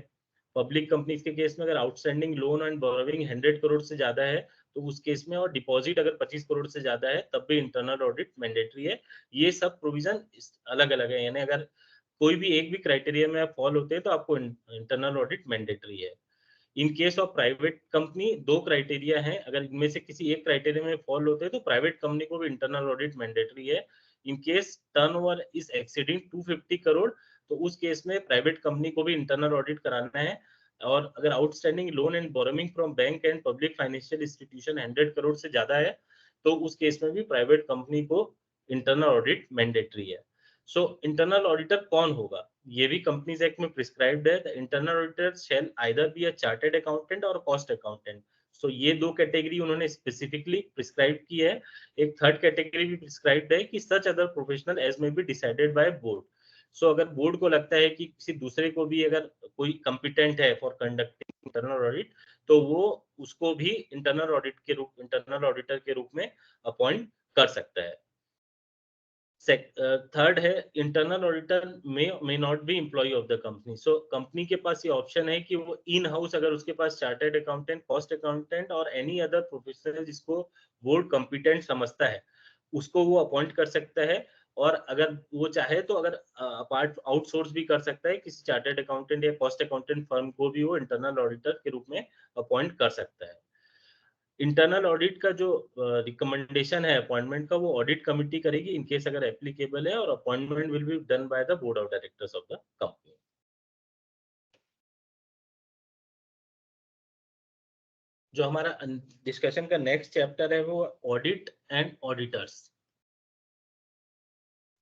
पब्लिक कंपनी के केस में अगर outstanding loan and borrowing 100 crore से ज्यादा है तो उस केस में, और डिपॉजिट अगर 25 करोड़ से ज्यादा है तब भी इंटरनल ऑडिट मैंडेटरी है। ये सब प्रोविजन अलग अलग है, यानी अगर कोई भी एक भी क्राइटेरिया में आप फॉल होते हैं तो आपको इंटरनल ऑडिट मैंडेटरी है। इन केस ऑफ प्राइवेट कंपनी दो क्राइटेरिया हैं, अगर इनमें से किसी एक क्राइटेरिया में फॉल होते हैं तो प्राइवेट कंपनी को भी इंटरनल ऑडिट मैंडेटरी है। In case turnover is exceeding 250 crore तो उस केस में प्राइवेट कंपनी को भी इंटरनल ऑडिट कराना है। और अगर outstanding loan and borrowing from bank and public financial institution 100 crore से ज्यादा है तो उस केस में भी प्राइवेट कंपनी को इंटरनल ऑडिट मैंडेटरी है। सो इंटरनल ऑडिटर कौन होगा, ये भी कंपनीज एक्ट में प्रिस्क्राइब्ड है। The internal auditor shall either be a chartered accountant और कॉस्ट अकाउंटेंट। सो ये दो कैटेगरी उन्होंने स्पेसिफिकली प्रिस्क्राइब की है। एक थर्ड कैटेगरी भी प्रिस्क्राइब्ड है कि सच अदर प्रोफेशनल एज में बी डिसाइडेड बाय बोर्ड। सो अगर बोर्ड को लगता है कि किसी दूसरे को भी अगर कोई कॉम्पिटेंट है फॉर कंडक्टिंग इंटरनल ऑडिट तो वो उसको भी इंटरनल ऑडिटर के रूप में अपॉइंट कर सकता है। थर्ड है internal auditor may not be employ of the company. So company के पास ये ऑप्शन है कि वो इन हाउस, अगर उसके पास चार्टर्ड अकाउंटेंट, कॉस्ट अकाउंटेंट और एनी अदर प्रोफेशनल जिसको बोर्ड कॉम्पिटेंट समझता है उसको वो अपॉइंट कर सकता है। और अगर वो चाहे तो अगर अपार्ट आउटसोर्स भी कर सकता है, किसी चार्टर्ड अकाउंटेंट या कॉस्ट अकाउंटेंट फर्म को भी वो इंटरनल ऑडिटर के रूप में अपॉइंट कर सकता है। इंटरनल ऑडिट का जो रिकमेंडेशन है अपॉइंटमेंट का वो ऑडिट कमिटी करेगी इन केस अगर एप्लीकेबल है, और appointment will be done by the board of directors of the company. जो हमारा डिस्कशन का नेक्स्ट चैप्टर है वो audit and auditors.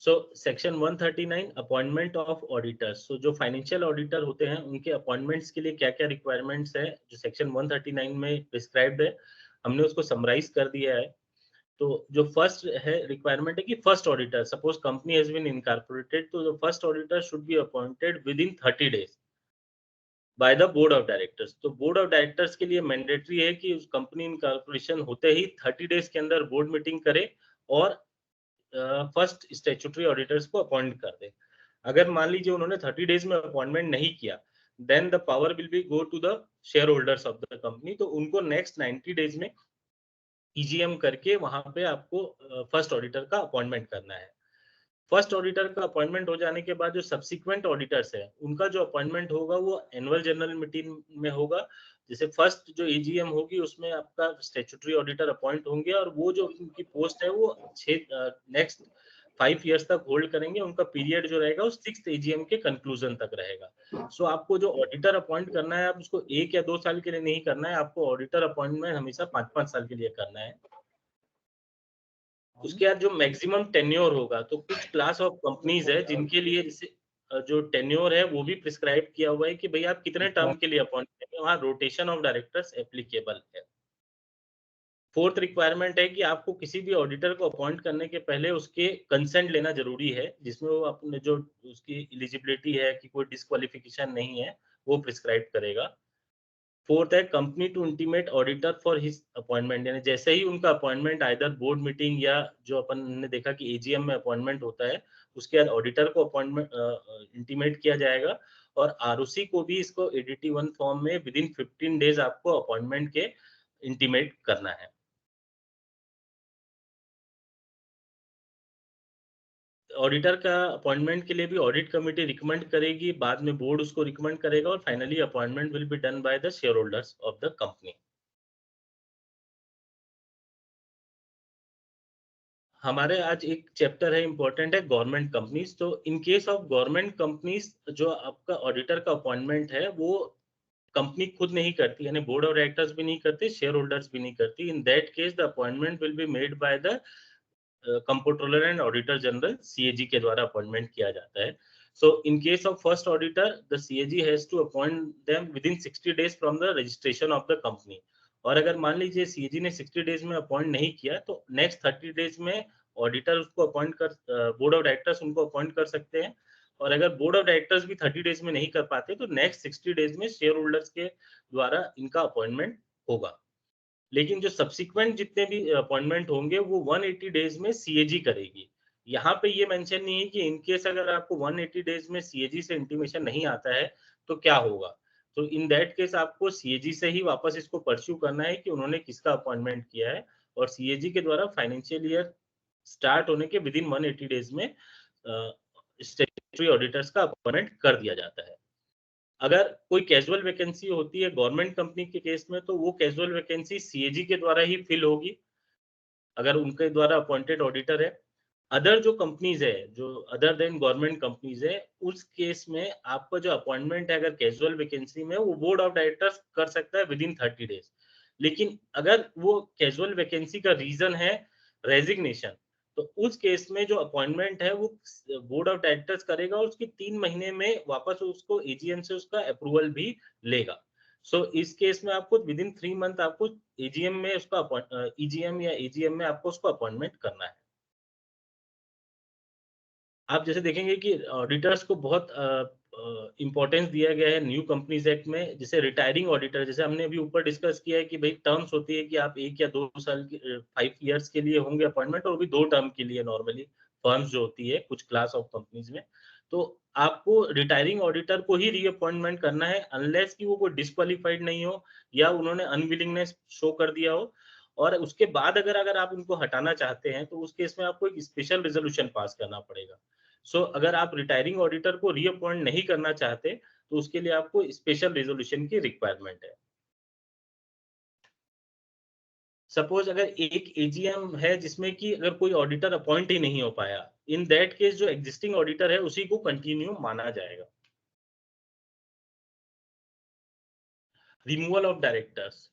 So section 139 appointment of auditors. So जो फाइनेंशियल ऑडिटर होते हैं उनके अपॉइंटमेंट्स के लिए क्या क्या रिक्वायरमेंट्स है जो सेक्शन 139 में प्रिस्क्राइब्ड है, हमने उसको समराइज कर दिया है। तो जो फर्स्ट है रिक्वायरमेंट है कि first auditor, suppose company has been incorporated तो first auditor should be appointed within 30 days by the board of directors. तो बोर्ड ऑफ डायरेक्टर्स के लिए मैंडेटरी है कि उस कंपनी इनकॉर्पोरेशन होते ही 30 डेज के अंदर बोर्ड मीटिंग करे और फर्स्ट स्टैट्यूटरी ऑडिटर्स को अपॉइंट कर दे। अगर मान लीजिए उन्होंने 30 डेज में अपॉइंटमेंट नहीं किया, then the power will be go to the share holders of the company. तो उनको नेक्स्ट 90 डेज में ईजीएम करके वहां पे आपको फर्स्ट ऑडिटर का अपॉइंटमेंट करना है। फर्स्ट ऑडिटर का अपॉइंटमेंट हो जाने के बाद जो सब्सिक्वेंट ऑडिटर्स है उनका जो अपॉइंटमेंट होगा वो एनुअल जनरल मीटिंग में होगा। जैसे फर्स्ट जो ईजीएम होगी उसमें आपका स्टैट्यूटरी ऑडिटर अपॉइंट होंगे और वो जो उनकी पोस्ट है वो नेक्स्ट 5 ईयर्स तक होल्ड करेंगे। उनका पीरियड जो रहेगा वो 6th एजीएम के कंक्लूजन तक रहेगा। सो आपको जो ऑडिटर अपॉइंट करना है, आप उसको 1 या 2 साल के लिए नहीं करना है, आपको ऑडिटर अपॉइंटमेंट हमेशा 5-5 साल के लिए करना है। उसके बाद जो मैक्सिमम टेन्योर होगा, तो कुछ क्लास ऑफ कंपनीज है जिनके लिए जैसे जो टेन्योर है वो भी प्रिस्क्राइब किया हुआ है कि भाई आप कितने टर्म के लिए अपॉइंट करेंगे, वहाँ रोटेशन ऑफ डायरेक्टर्स एप्लीकेबल है। फोर्थ रिक्वायरमेंट है कि आपको किसी भी ऑडिटर को अपॉइंट करने के पहले उसके कंसेंट लेना जरूरी है, जिसमें वो अपने जो उसकी एलिजिबिलिटी है कि कोई डिस्क्वालिफिकेशन नहीं है वो प्रिस्क्राइब करेगा। फोर्थ है company to intimate auditor for his appointment, यानी जैसे ही उनका अपॉइंटमेंट आइदर बोर्ड मीटिंग या जो अपन ने देखा कि एजीएम में अपॉइंटमेंट होता है उसके बाद ऑडिटर को अपॉइंटमेंट इंटीमेट किया जाएगा। और आरओसी को भी इसको एडीटी 1 फॉर्म में विद इन 15 डेज आपको अपॉइंटमेंट के इंटीमेट करना है। ऑडिटर का अपॉइंटमेंट के लिए भी ऑडिट कमेटी रिकमेंड करेगी, बाद में बोर्ड उसको रिकमेंड करेगा और finally appointment will be done by the share holders of the company. हमारे आज एक चैप्टर है इंपॉर्टेंट है गवर्नमेंट कंपनीज। तो in case of government companies जो आपका ऑडिटर का अपॉइंटमेंट है वो कंपनी खुद नहीं करती, यानी बोर्ड ऑफ डायरेक्टर्स भी नहीं करते, शेयर होल्डर्स भी नहीं करती। In that case the appointment will be made by the controller and auditor general, CAG के द्वारा अपॉइंटमेंट किया जाता है। So in case of first auditor the CAG has to appoint them within 60 days from the registration of the company. और अगर मान लीजिए CAG ने 60 डेज में अपॉइंट नहीं किया तो नेक्स्ट 30 डेज में ऑडिटर उसको अपॉइंट कर, बोर्ड ऑफ डायरेक्टर्स उनको अपॉइंट कर सकते हैं। और अगर बोर्ड ऑफ डायरेक्टर्स भी 30 डेज में नहीं कर पाते तो नेक्स्ट 60 डेज में शेयर होल्डर्स के द्वारा इनका अपॉइंटमेंट होगा। लेकिन जो सब्सिक्वेंट जितने भी अपॉइंटमेंट होंगे वो 180 डेज में सीएजी करेगी। यहाँ पे ये मेंशन नहीं है कि इनकेस अगर आपको 180 डेज में सीएजी से इंटीमेशन नहीं आता है तो क्या होगा। तो इन दैट केस आपको सीएजी से ही वापस इसको परस्यू करना है कि उन्होंने किसका अपॉइंटमेंट किया है, और सीएजी के द्वारा फाइनेंशियल ईयर स्टार्ट होने के विद इन 180 डेज में स्टैट्यूटरी ऑडिटर्स का अपॉइंटमेंट कर दिया जाता है। अगर कोई कैजुअल वैकेंसी होती है गवर्नमेंट कंपनी के केस में तो वो कैजुअल वैकेंसी सीएजी के द्वारा ही फिल होगी, अगर उनके द्वारा अपॉइंटेड ऑडिटर है। अदर जो कंपनीज है, जो अदर देन गवर्नमेंट कंपनीज है, उस केस में आपका जो अपॉइंटमेंट है अगर कैजुअल वैकेंसी में वो बोर्ड ऑफ डायरेक्टर्स कर सकता है विद इन 30 डेज। लेकिन अगर वो कैजुअल वैकेंसी का रीजन है रेजिग्नेशन, तो उस केस में जो अपॉइंटमेंट है वो बोर्ड ऑफ डायरेक्टर्स करेगा और उसके 3 महीने में वापस उसको एजीएम से उसका अप्रूवल भी लेगा। सो इस केस में आपको विद इन 3 मंथ आपको एजीएम में उसका ईजीएम या एजीएम में आपको उसको अपॉइंटमेंट करना है। आप जैसे देखेंगे कि ऑडिटर्स को बहुत इम्पोर्टेंस दिया गया है न्यू कंपनीज एक्ट में। जैसे रिटायरिंग ऑडिटर, जैसे हमने अभी ऊपर डिस्कस किया है कि भाई टर्म्स होती है कि आप 1 या 2 साल की 5 इयर्स के लिए होंगे अपॉइंटमेंट, और भी 2 टर्म के लिए नॉर्मली फर्म्स जो होती है कुछ क्लास ऑफ कंपनीज में। तो आपको रिटायरिंग ऑडिटर को ही रीअपॉइंटमेंट करना है अनलेस कि वो कोई डिस्क्वालीफाइड नहीं हो या उन्होंने अनविलिंगनेस शो कर दिया हो। और उसके बाद अगर अगर आप उनको हटाना चाहते हैं तो उस केस में आपको एक स्पेशल रेजोल्यूशन पास करना पड़ेगा। अगर आप रिटायरिंग ऑडिटर को रीअपॉइंट नहीं करना चाहते तो उसके लिए आपको स्पेशल रेजोल्यूशन की रिक्वायरमेंट है। सपोज अगर एक एजीएम है जिसमें कि अगर कोई ऑडिटर अपॉइंट ही नहीं हो पाया, इन दैट केस जो एग्जिस्टिंग ऑडिटर है उसी को कंटिन्यू माना जाएगा। रिमूवल ऑफ डायरेक्टर्स,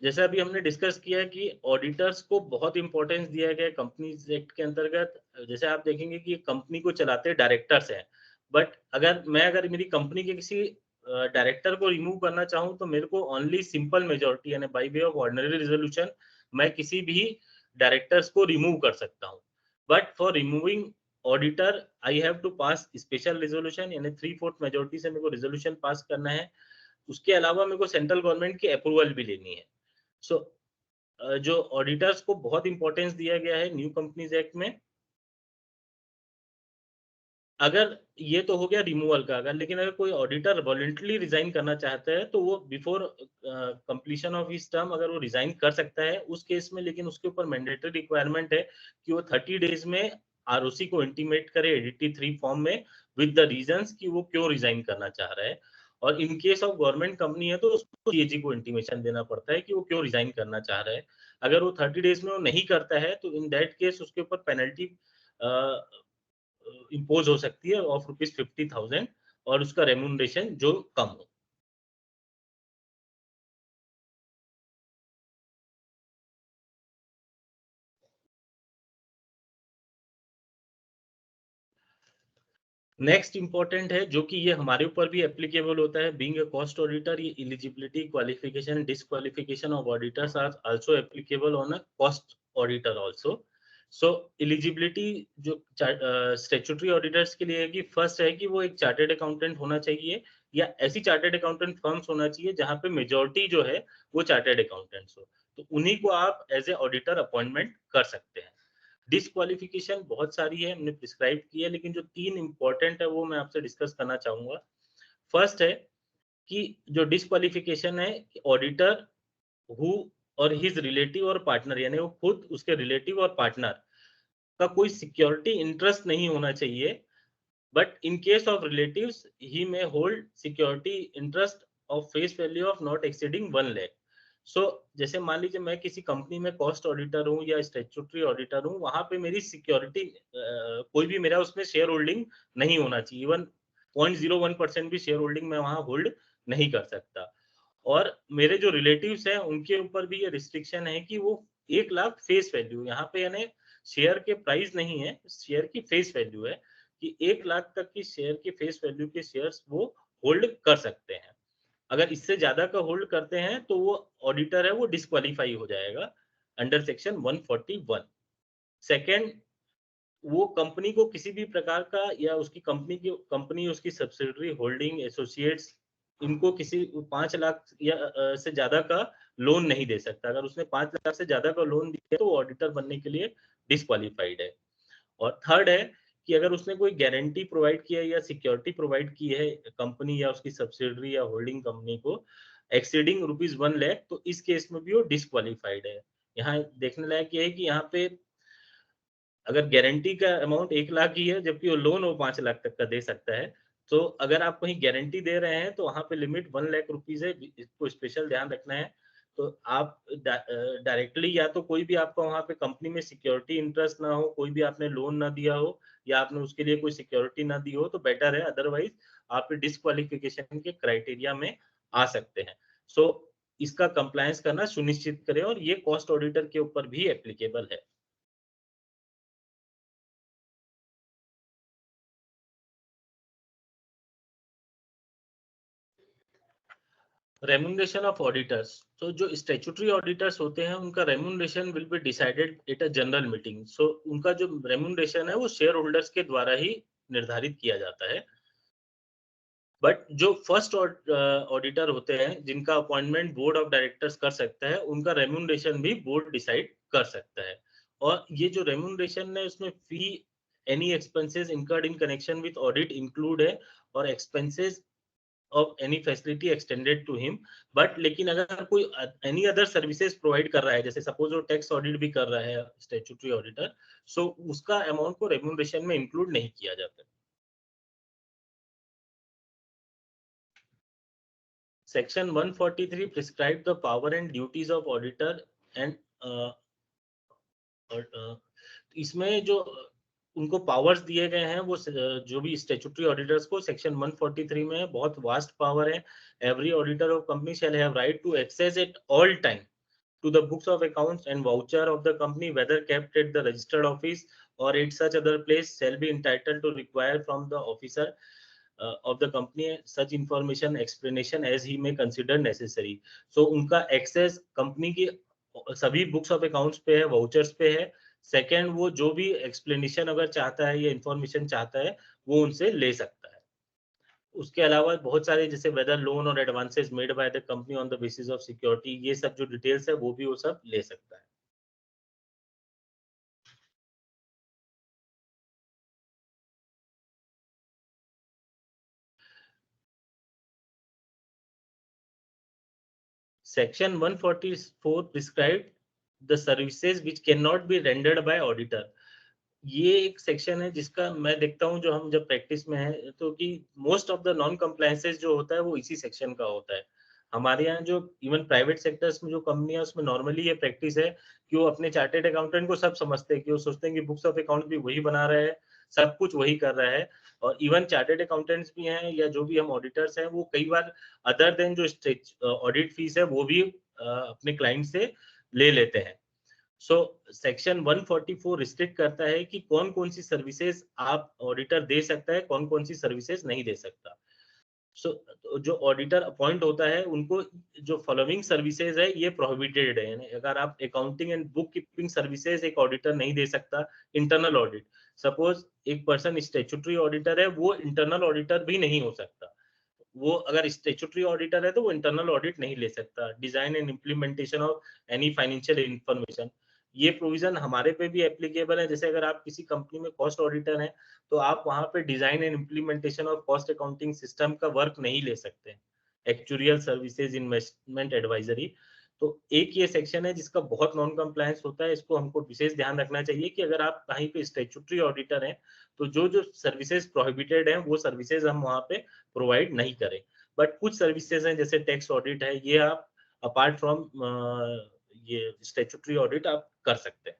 जैसे अभी हमने डिस्कस किया कि ऑडिटर्स को बहुत इंपॉर्टेंस दिया गया कंपनीज एक्ट के अंतर्गत। जैसे आप देखेंगे कि कंपनी को चलाते डायरेक्टर्स हैं, बट अगर मेरी कंपनी के किसी डायरेक्टर को रिमूव करना चाहूँ तो मेरे को ओनली सिंपल मेजोरिटी यानी by way of ordinary resolution मैं किसी भी डायरेक्टर्स को रिमूव कर सकता हूँ। But for removing auditor I have to pass special resolution, यानी 3/4 मेजोरिटी से मेरे को रेजोल्यूशन पास करना है। उसके अलावा मेरे को सेंट्रल गवर्नमेंट की अप्रूवल भी लेनी है। सो जो ऑडिटर्स को बहुत इंपॉर्टेंस दिया गया है न्यू कंपनीज एक्ट में। अगर ये तो हो गया रिमूवल का, अगर लेकिन अगर कोई ऑडिटर वॉलंटरली रिजाइन करना चाहता है तो वो before completion of his term अगर वो रिजाइन कर सकता है उस केस में। लेकिन उसके ऊपर मैंडेटरी रिक्वायरमेंट है कि वो 30 डेज में आरओसी को इंटीमेट करे एडीटी 3 फॉर्म में विद द रीजंस कि वो क्यों रिजाइन करना चाह रहा है। और इन केस ऑफ गवर्नमेंट कंपनी है तो उसको सीएजी को इंटीमेशन देना पड़ता है कि वो क्यों रिजाइन करना चाह रहा है। अगर वो 30 डेज में वो नहीं करता है तो इन दैट केस उसके ऊपर पेनल्टी इम्पोज हो सकती है ऑफ ₹50,000 और उसका रेम्यूनरेशन जो कम हो। नेक्स्ट इंपॉर्टेंट है जो कि ये हमारे ऊपर भी एप्लीकेबल होता है, बीइंग अ कॉस्ट ऑडिटर, ये eligibility qualification disqualification of auditors are also applicable on a cost auditor also. So eligibility जो स्टैट्यूटरी ऑडिटर्स के लिए है कि फर्स्ट है कि वो एक चार्टर्ड अकाउंटेंट होना चाहिए या ऐसी चार्टर्ड अकाउंटेंट फर्म्स होना चाहिए जहां पे मेजोरिटी जो है वो चार्टर्ड अकाउंटेंट्स हो, तो उन्हीं को आप एज ए ऑडिटर अपॉइंटमेंट कर सकते हैं। डिस्क्वालिफिकेशन बहुत सारी है, हमने प्रिस्क्राइब की है, लेकिन जो 3 इंपॉर्टेंट है वो मैं आपसे डिस्कस करना चाहूंगा। फर्स्ट है कि जो डिस्क्वालिफिकेशन है ऑडिटर हु और हिज रिलेटिव और पार्टनर, यानी वो खुद, उसके रिलेटिव और पार्टनर का कोई सिक्योरिटी इंटरेस्ट नहीं होना चाहिए, but in case of relatives he may hold security interest of face value of not exceeding 1 lakh. So जैसे मान लीजिए मैं किसी कंपनी में कॉस्ट ऑडिटर हूँ या स्टैट्यूटरी ऑडिटर हूँ, वहां पे मेरी सिक्योरिटी कोई भी मेरा उसमें शेयर होल्डिंग नहीं होना चाहिए, इवन 0.01% भी शेयर होल्डिंग मैं वहां होल्ड नहीं कर सकता। और मेरे जो रिलेटिव्स हैं उनके ऊपर भी ये रिस्ट्रिक्शन है कि वो 1 लाख फेस वैल्यू, यहाँ पे यानी शेयर के प्राइस नहीं है, शेयर की फेस वैल्यू है कि 1 लाख तक की शेयर की फेस वैल्यू के शेयर्स वो होल्ड कर सकते हैं। अगर इससे ज्यादा का होल्ड करते हैं तो वो ऑडिटर है वो डिस्क्वालीफाई हो जाएगा अंडर सेक्शन 141। सेकंड, वो कंपनी को किसी भी प्रकार का या उसकी कंपनी उसकी सब्सिडरी होल्डिंग एसोसिएट्स इनको किसी 5 लाख या से ज्यादा का लोन नहीं दे सकता। अगर उसने 5 लाख से ज्यादा का लोन दिया तो ऑडिटर बनने के लिए डिस्क्वालीफाइड है। और थर्ड है कि अगर उसने कोई गारंटी प्रोवाइड किया है या सिक्योरिटी प्रोवाइड की है कंपनी या उसकी सब्सिडरी या होल्डिंग कंपनी को एक्सीडिंग ₹1 लाख, तो इस केस में भी वो डिस्क्वालीफाइड है। यहाँ देखने लायक ये है कि यहाँ पे अगर गारंटी का अमाउंट 1 लाख ही है जबकि वो लोन वो 5 लाख तक का दे सकता है, तो अगर आप कहीं गारंटी दे रहे हैं तो वहाँ पे लिमिट 1 लाख रुपीज़ है, इसको स्पेशल ध्यान रखना है। तो आप डायरेक्टली या तो कोई भी आपका वहाँ पे कंपनी में सिक्योरिटी इंटरेस्ट ना हो, कोई भी आपने लोन ना दिया हो या आपने उसके लिए कोई सिक्योरिटी ना दी हो तो बेटर है, अदरवाइज़ आप डिस्क्वालिफिकेशन के क्राइटेरिया में आ सकते हैं। सो इसका कंप्लायंस करना सुनिश्चित करें और ये कॉस्ट ऑडिटर के ऊपर भी एप्लीकेबल है। रेम्युनरेशन ऑफ ऑडिटर्स, तो जो स्टैट्यूटरी ऑडिटर्स होते हैं उनका remuneration will be decided at a general meeting. So उनका जो रेम्युनरेशन है वो शेयर होल्डर्स के द्वारा ही निर्धारित किया जाता है। बट जो फर्स्ट ऑडिटर होते हैं जिनका अपॉइंटमेंट बोर्ड ऑफ डायरेक्टर्स कर सकता है, उनका रेम्युनरेशन भी बोर्ड डिसाइड कर सकता है। और ये जो रेम्युनरेशन है उसमें fee, any expenses incurred in connection with audit include है, और expenses of any facility extended to him। But लेकिन अगर कोई एनी अदर सर्विसेज प्रोवाइड कर रहा है, जैसे सपोज वो टैक्स ऑडिट भी कर रहा है स्टैट्यूटरी ऑडिटर, सो उसका अमाउंट को रेम्युनरेशन में इंक्लूड नहीं किया जाता। Section 143 prescribe the power and duties of auditor and इसमें जो उनको पावर्स दिए गए हैं वो जो भी स्टैट्यूटरी ऑडिटर्स को सेक्शन 143 में बहुत वास्ट पावर है। Every auditor of company shall have right to access at all time to the books of accounts and voucher of the company, whether kept at the registered office or at such other place, shall be entitled to require from the officer of the company such information explanation as he may consider necessary। so उनका access company की सभी books of accounts पे है, vouchers पे है। Second, वो जो भी एक्सप्लेनेशन अगर चाहता है या इंफॉर्मेशन चाहता है वो उनसे ले सकता है। उसके अलावा बहुत सारे जैसे वेदर लोन और advances made by the company on the basis of security, ये सब जो डिटेल्स है वो भी वो सब ले सकता है। Section 144 prescribe the services which can not be rendered by auditor. ये एक सेक्शन है जिसका मैं देखता हूँ जो हम जब प्रैक्टिस में है तो कि most of the non compliances जो होता है वो इसी सेक्शन का होता है। हमारे यहाँ जो इवन प्राइवेट सेक्टर्स में जो कंपनी है उसमें नॉर्मली ये प्रैक्टिस है कि वो अपने चार्टेड अकाउंटेंट को सब समझते हैं, कि वो सोचते हैं कि बुक्स ऑफ अकाउंट भी वही बना रहा है, सब कुछ वही कर रहा है। और इवन चार्टेड अकाउंटेंट्स भी हैं या जो भी हम ऑडिटर्स हैं वो कई बार अदर देन जो ऑडिट फीस है वो भी अपने क्लाइंट से ले लेते हैं। सो सेक्शन 144 रिस्ट्रिक्ट करता है कि कौन कौन सी सर्विसेज आप ऑडिटर दे सकता है, कौन कौन सी सर्विसेज नहीं दे सकता। सो जो ऑडिटर अपॉइंट होता है उनको जो फॉलोइंग सर्विसेज है ये प्रोहिबिटेड है, यानी अगर आप accounting and book keeping services एक ऑडिटर नहीं दे सकता। इंटरनल ऑडिट, सपोज एक पर्सन स्टैट्यूटरी ऑडिटर है, वो इंटरनल ऑडिटर भी नहीं हो सकता। वो अगर स्टैट्यूटरी ऑडिटर है तो वो इंटरनल ऑडिट नहीं ले सकता। Design and implementation of any financial information, ये प्रोविजन हमारे पे भी एप्लीकेबल है। जैसे अगर आप किसी कंपनी में कॉस्ट ऑडिटर हैं तो आप वहां पे design and implementation of cost accounting system का वर्क नहीं ले सकते। एक्चुरियल सर्विसेज, इन्वेस्टमेंट एडवाइजरी, तो एक ये सेक्शन है जिसका बहुत नॉन कंप्लायंस होता है, इसको हमको विशेष ध्यान रखना चाहिए कि अगर आप कहीं पे स्टैट्यूटरी ऑडिटर हैं तो जो जो सर्विसेज प्रोहिबिटेड हैं वो सर्विसेज हम वहाँ पे प्रोवाइड नहीं करें। बट कुछ सर्विसेज हैं जैसे टैक्स ऑडिट है, ये आप अपार्ट फ्रॉम ये स्टैट्यूटरी ऑडिट आप कर सकते हैं।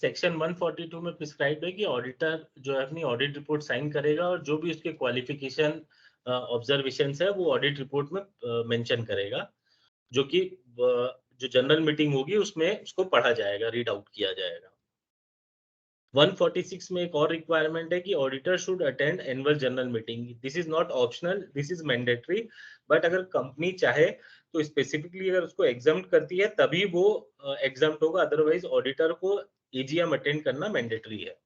सेक्शन 142 में प्रिस्क्राइब है कि ऑडिटर जो है अपनी ऑडिट रिपोर्ट साइन करेगा और जो भी उसके क्वालिफिकेशन ऑब्जर्वेशन है वो ऑडिट रिपोर्ट में मेंशन करेगा, जो कि जो जनरल मीटिंग होगी उसमें उसको पढ़ा जाएगा, रीड आउट किया जाएगा। 146 में एक और रिक्वायरमेंट है कि auditor should attend annual general meeting. This is not optional, this is mandatory. But अगर कंपनी चाहे तो स्पेसिफिकली अगर उसको एग्जाम्प्ट करती है तभी वो एग्जाम्प्ट होगा, अदरवाइज ऑडिटर को एजीएम अटेंड करना मैंडेटरी है।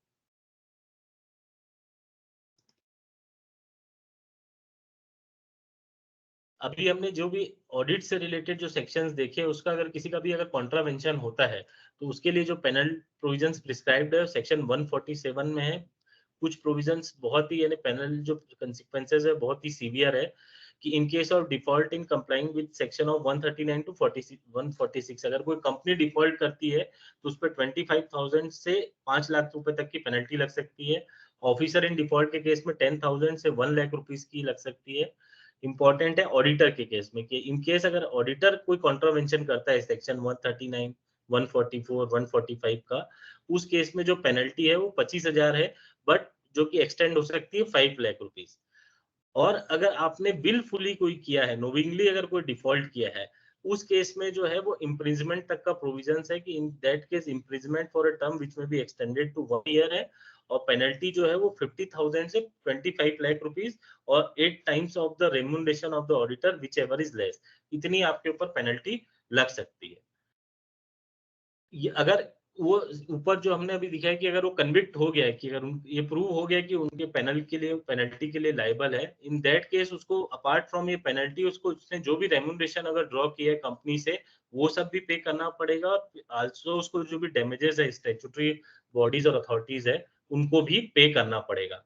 अभी हमने जो भी ऑडिट से रिलेटेड जो सेक्शंस देखे उसका अगर किसी का भी अगर कॉन्ट्रावेंशन होता है तो उसके लिए जो पेनल प्रोविजंस प्रिस्क्राइब्ड है सेक्शन 147 में है। कुछ प्रोविजंस बहुत ही यानी पेनल जो कंसिक्वेंसेस है बहुत ही सीवियर है कि in case of default in complying with section of 139 to 146 अगर कोई कंपनी डिफॉल्ट करती है तो उस पर 25,000 से 5 लाख रुपए तक की पेनल्टी लग सकती है। ऑफिसर इन डिफॉल्ट के केस में 10,000 से 1 लाख रुपीस की लग सकती है। इंपॉर्टेंट है ऑडिटर के केस में कि इन केस अगर ऑडिटर कोई कॉन्ट्रावेंशन करता है सेक्शन 139, 144, 145 का, उस केस में जो पेनल्टी है वो 25,000 है, बट जो कि एक्सटेंड हो सकती है 5 लाख रुपीस। और अगर आपने विलफुली कोई किया है, नोविंगली अगर कोई डिफॉल्ट किया है, उस केस में जो है वो इम्प्रिजमेंट तक का प्रोविजन है कि इन that case imprisonment for a term which में बी एक्सटेंडेड टू 1 ईयर है। और पेनल्टी जो है वो 50,000 से 25 लाख रुपीस और 8 times of the remuneration of the auditor which ever is less, इतनी आपके ऊपर पेनल्टी लग सकती है। ये अगर वो ऊपर जो हमने अभी दिखाया कि अगर वो कन्विक्ट हो गया है कि अगर ये प्रूव हो गया कि उनके पेनल्टी के लिए लायबल है, इन दैट केस उसको अपार्ट फ्रॉम ये पेनल्टी उसको उसने जो भी रेम्यूनरेशन अगर ड्रॉ किया है कंपनी से वो सब भी पे करना पड़ेगा। आल्सो उसको जो भी डैमेजेस है स्टैट्यूटरी बॉडीज और अथॉरिटीज है उनको भी पे करना पड़ेगा।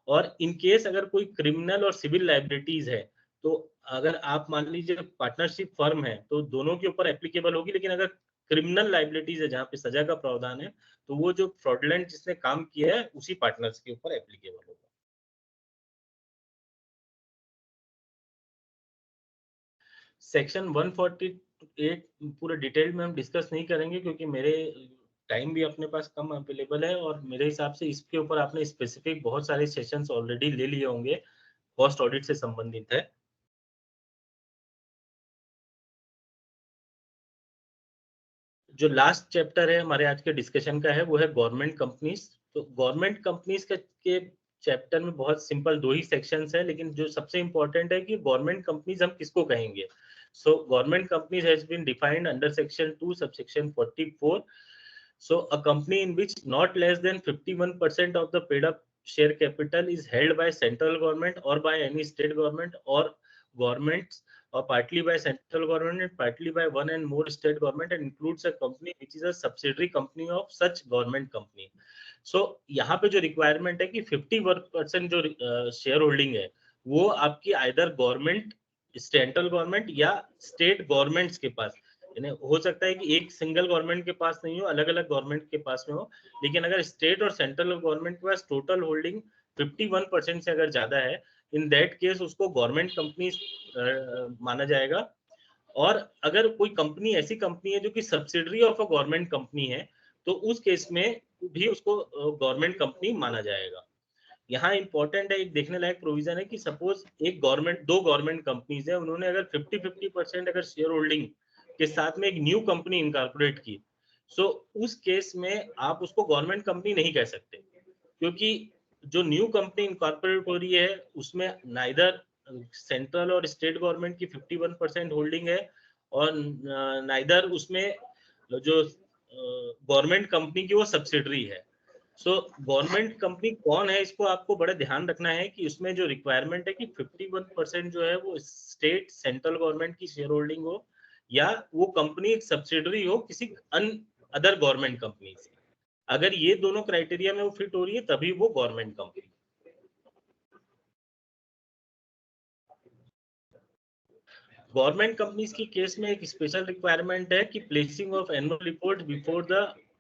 और इन केस अगर कोई क्रिमिनल और सिविल लाइबिलिटीज है तो अगर आप मान लीजिए पार्टनरशिप फर्म है तो दोनों के ऊपर एप्लीकेबल होगी, लेकिन अगर क्रिमिनल लाइबिलिटीज है जहाँ पे सजा का प्रावधान है तो वो जो फ्रॉडलेंट जिसने काम किया है उसी पार्टनर्स के ऊपर एप्लीकेबल होगा। सेक्शन 148 पूरे डिटेल में हम डिस्कस नहीं करेंगे क्योंकि मेरे टाइम भी अपने पास कम अवेलेबल है और मेरे हिसाब से इसके ऊपर आपने स्पेसिफिक बहुत सारे सेशंस ऑलरेडी ले लिए होंगे, कॉस्ट ऑडिट से संबंधित है। जो लास्ट चैप्टर है हमारे आज के डिस्कशन का है वो है गवर्नमेंट कंपनीज। तो गवर्नमेंट कंपनीज के चैप्टर में बहुत सिंपल 2 ही सेक्शंस है, लेकिन जो सबसे इंपॉर्टेंट है कि गवर्नमेंट कंपनीज हम किसको कहेंगे। So government companies has been defined under section 2 subsection 44। So a company in which not less than 51% of the paid up share capital is held by central government or by any state government or governments, or partly by central government and partly by one and more state government, and includes a company which is a subsidiary company of such government company. So यहाँ पे जो requirement है कि 50% जो share holding है वो आपकी either government, central government या स्टेट गवर्नमेंट्स के पास, यानी हो सकता है कि एक सिंगल गवर्नमेंट के पास नहीं हो, अलग अलग गवर्नमेंट के पास में हो, लेकिन अगर स्टेट और सेंट्रल गवर्नमेंट के पास टोटल होल्डिंग 51% से अगर ज्यादा है, इन दैट केस उसको गवर्नमेंट कंपनी माना जाएगा। और अगर कोई कंपनी ऐसी कंपनी है जो कि subsidiary of a government company है तो उस केस में भी उसको गवर्नमेंट कंपनी माना जाएगा। यहाँ इंपॉर्टेंट है, एक देखने लायक प्रोविजन है कि सपोज एक गवर्नमेंट, 2 गवर्नमेंट कंपनीज है, उन्होंने अगर 50-50% अगर शेयर होल्डिंग के साथ में एक न्यू कंपनी इनकॉर्पोरेट की, सो उस केस में आप उसको गवर्नमेंट कंपनी नहीं कह सकते, क्योंकि जो न्यू कंपनी इनकॉर्पोरेट हो रही है उसमें नाइदर सेंट्रल और स्टेट गवर्नमेंट की 51% होल्डिंग है और नाइदर उसमें जो गवर्नमेंट कंपनी की वो सब्सिडरी है। सो गवर्नमेंट कंपनी कौन है इसको आपको बड़ा ध्यान रखना है कि उसमें जो रिक्वायरमेंट है कि 51% जो है वो स्टेट सेंट्रल गवर्नमेंट की शेयर होल्डिंग हो या वो कंपनी एक सब्सिडरी हो किसी अदर गवर्नमेंट कंपनी से। अगर ये दोनों क्राइटेरिया में वो फिट हो रही है तभी वो गवर्नमेंट कंपनी। गवर्नमेंट कंपनीज की केस में एक स्पेशल रिक्वायरमेंट है कि placing of annual report before the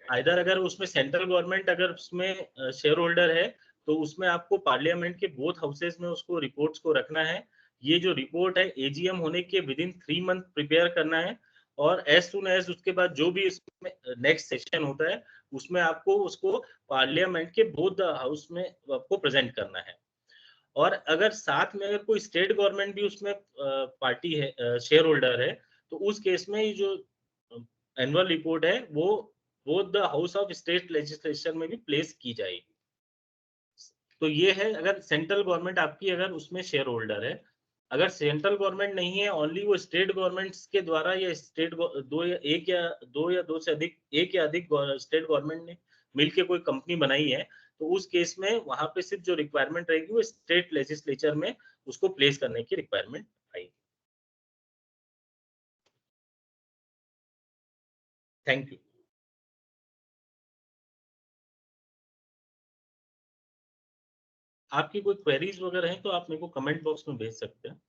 either, अगर उसमें सेंट्रल गवर्नमेंट अगर उसमें शेयर होल्डर है तो उसमें आपको पार्लियामेंट के बोथ हाउसेस में उसको रिपोर्ट्स को रखना है। ये जो रिपोर्ट है एजीएम होने के विद इन 3 मंथ प्रिपेयर करना है, और एज सुन एज उसके बाद जो भी इसमें नेक्स्ट सेशन होता है उसमें आपको उसको पार्लियामेंट के बोथ हाउस में आपको प्रेजेंट करना है। और अगर साथ में अगर कोई स्टेट गवर्नमेंट भी उसमें पार्टी है, शेयर होल्डर है, तो उस केस में ये जो एनुअल रिपोर्ट है वो both the house of state legislation में भी प्लेस की जाएगी। तो ये है अगर सेंट्रल गवर्नमेंट आपकी अगर उसमें शेयर होल्डर है। अगर सेंट्रल गवर्नमेंट नहीं है, ओनली वो स्टेट गवर्नमेंट्स के द्वारा या स्टेट दो से अधिक एक या अधिक स्टेट गवर्नमेंट ने मिलकर कोई कंपनी बनाई है, तो उस केस में वहां पे सिर्फ जो रिक्वायरमेंट रहेगी वो स्टेट लेजिस्लेचर में उसको प्लेस करने की रिक्वायरमेंट आएगी। Thank you. आपकी कोई क्वेरीज वगैरह हैं तो आप मेरे को कमेंट बॉक्स में भेज सकते हैं।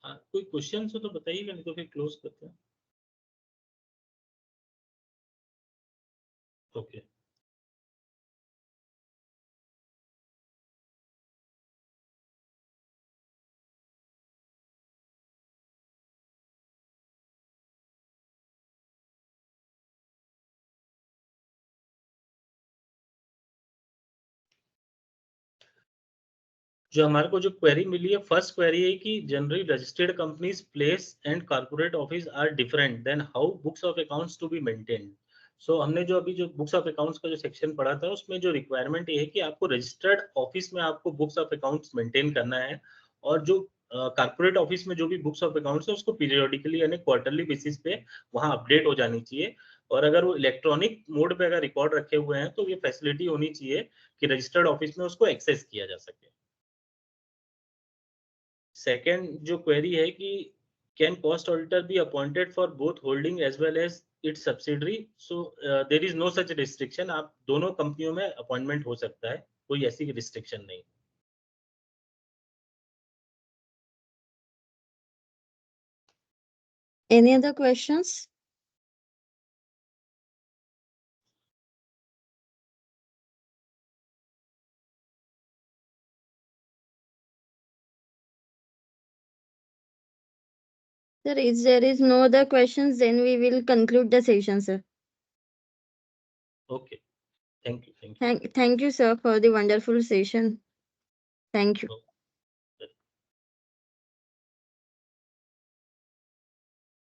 हाँ, कोई क्वेश्चन हो तो बताइएगा, नहीं तो फिर क्लोज करते हैं। ओके। जो हमारे को जो क्वेरी मिली है, फर्स्ट क्वेरी है कि generally registered companies place and corporate office are different then how books of accounts to be maintained. So हमने जो अभी जो बुक्स ऑफ अकाउंट्स का जो सेक्शन पढ़ा था उसमें जो रिक्वायरमेंट ये है कि आपको रजिस्टर्ड ऑफिस में आपको बुक्स ऑफ अकाउंट्स मेंटेन करना है, और जो कॉर्पोरेट ऑफिस में जो भी बुक्स ऑफ अकाउंट्स है उसको पीरियोडिकली यानी क्वार्टरली बेसिस पे वहाँ अपडेट हो जानी चाहिए। और अगर वो इलेक्ट्रॉनिक मोड पे अगर रिकॉर्ड रखे हुए हैं तो ये फैसिलिटी होनी चाहिए कि रजिस्टर्ड ऑफिस में उसको एक्सेस किया जा सके। सेकेंड जो क्वेरी है कि can cost auditor be appointed for both holding as well as its subsidiary. So there is no such restriction, आप दोनों कंपनियों में अपॉइंटमेंट हो सकता है, कोई ऐसी रिस्ट्रिक्शन नहीं। Any other questions? Sir, if there is no other questions, then we will conclude the session, sir. Okay, thank you. Thank you, sir, for the wonderful session. Thank you.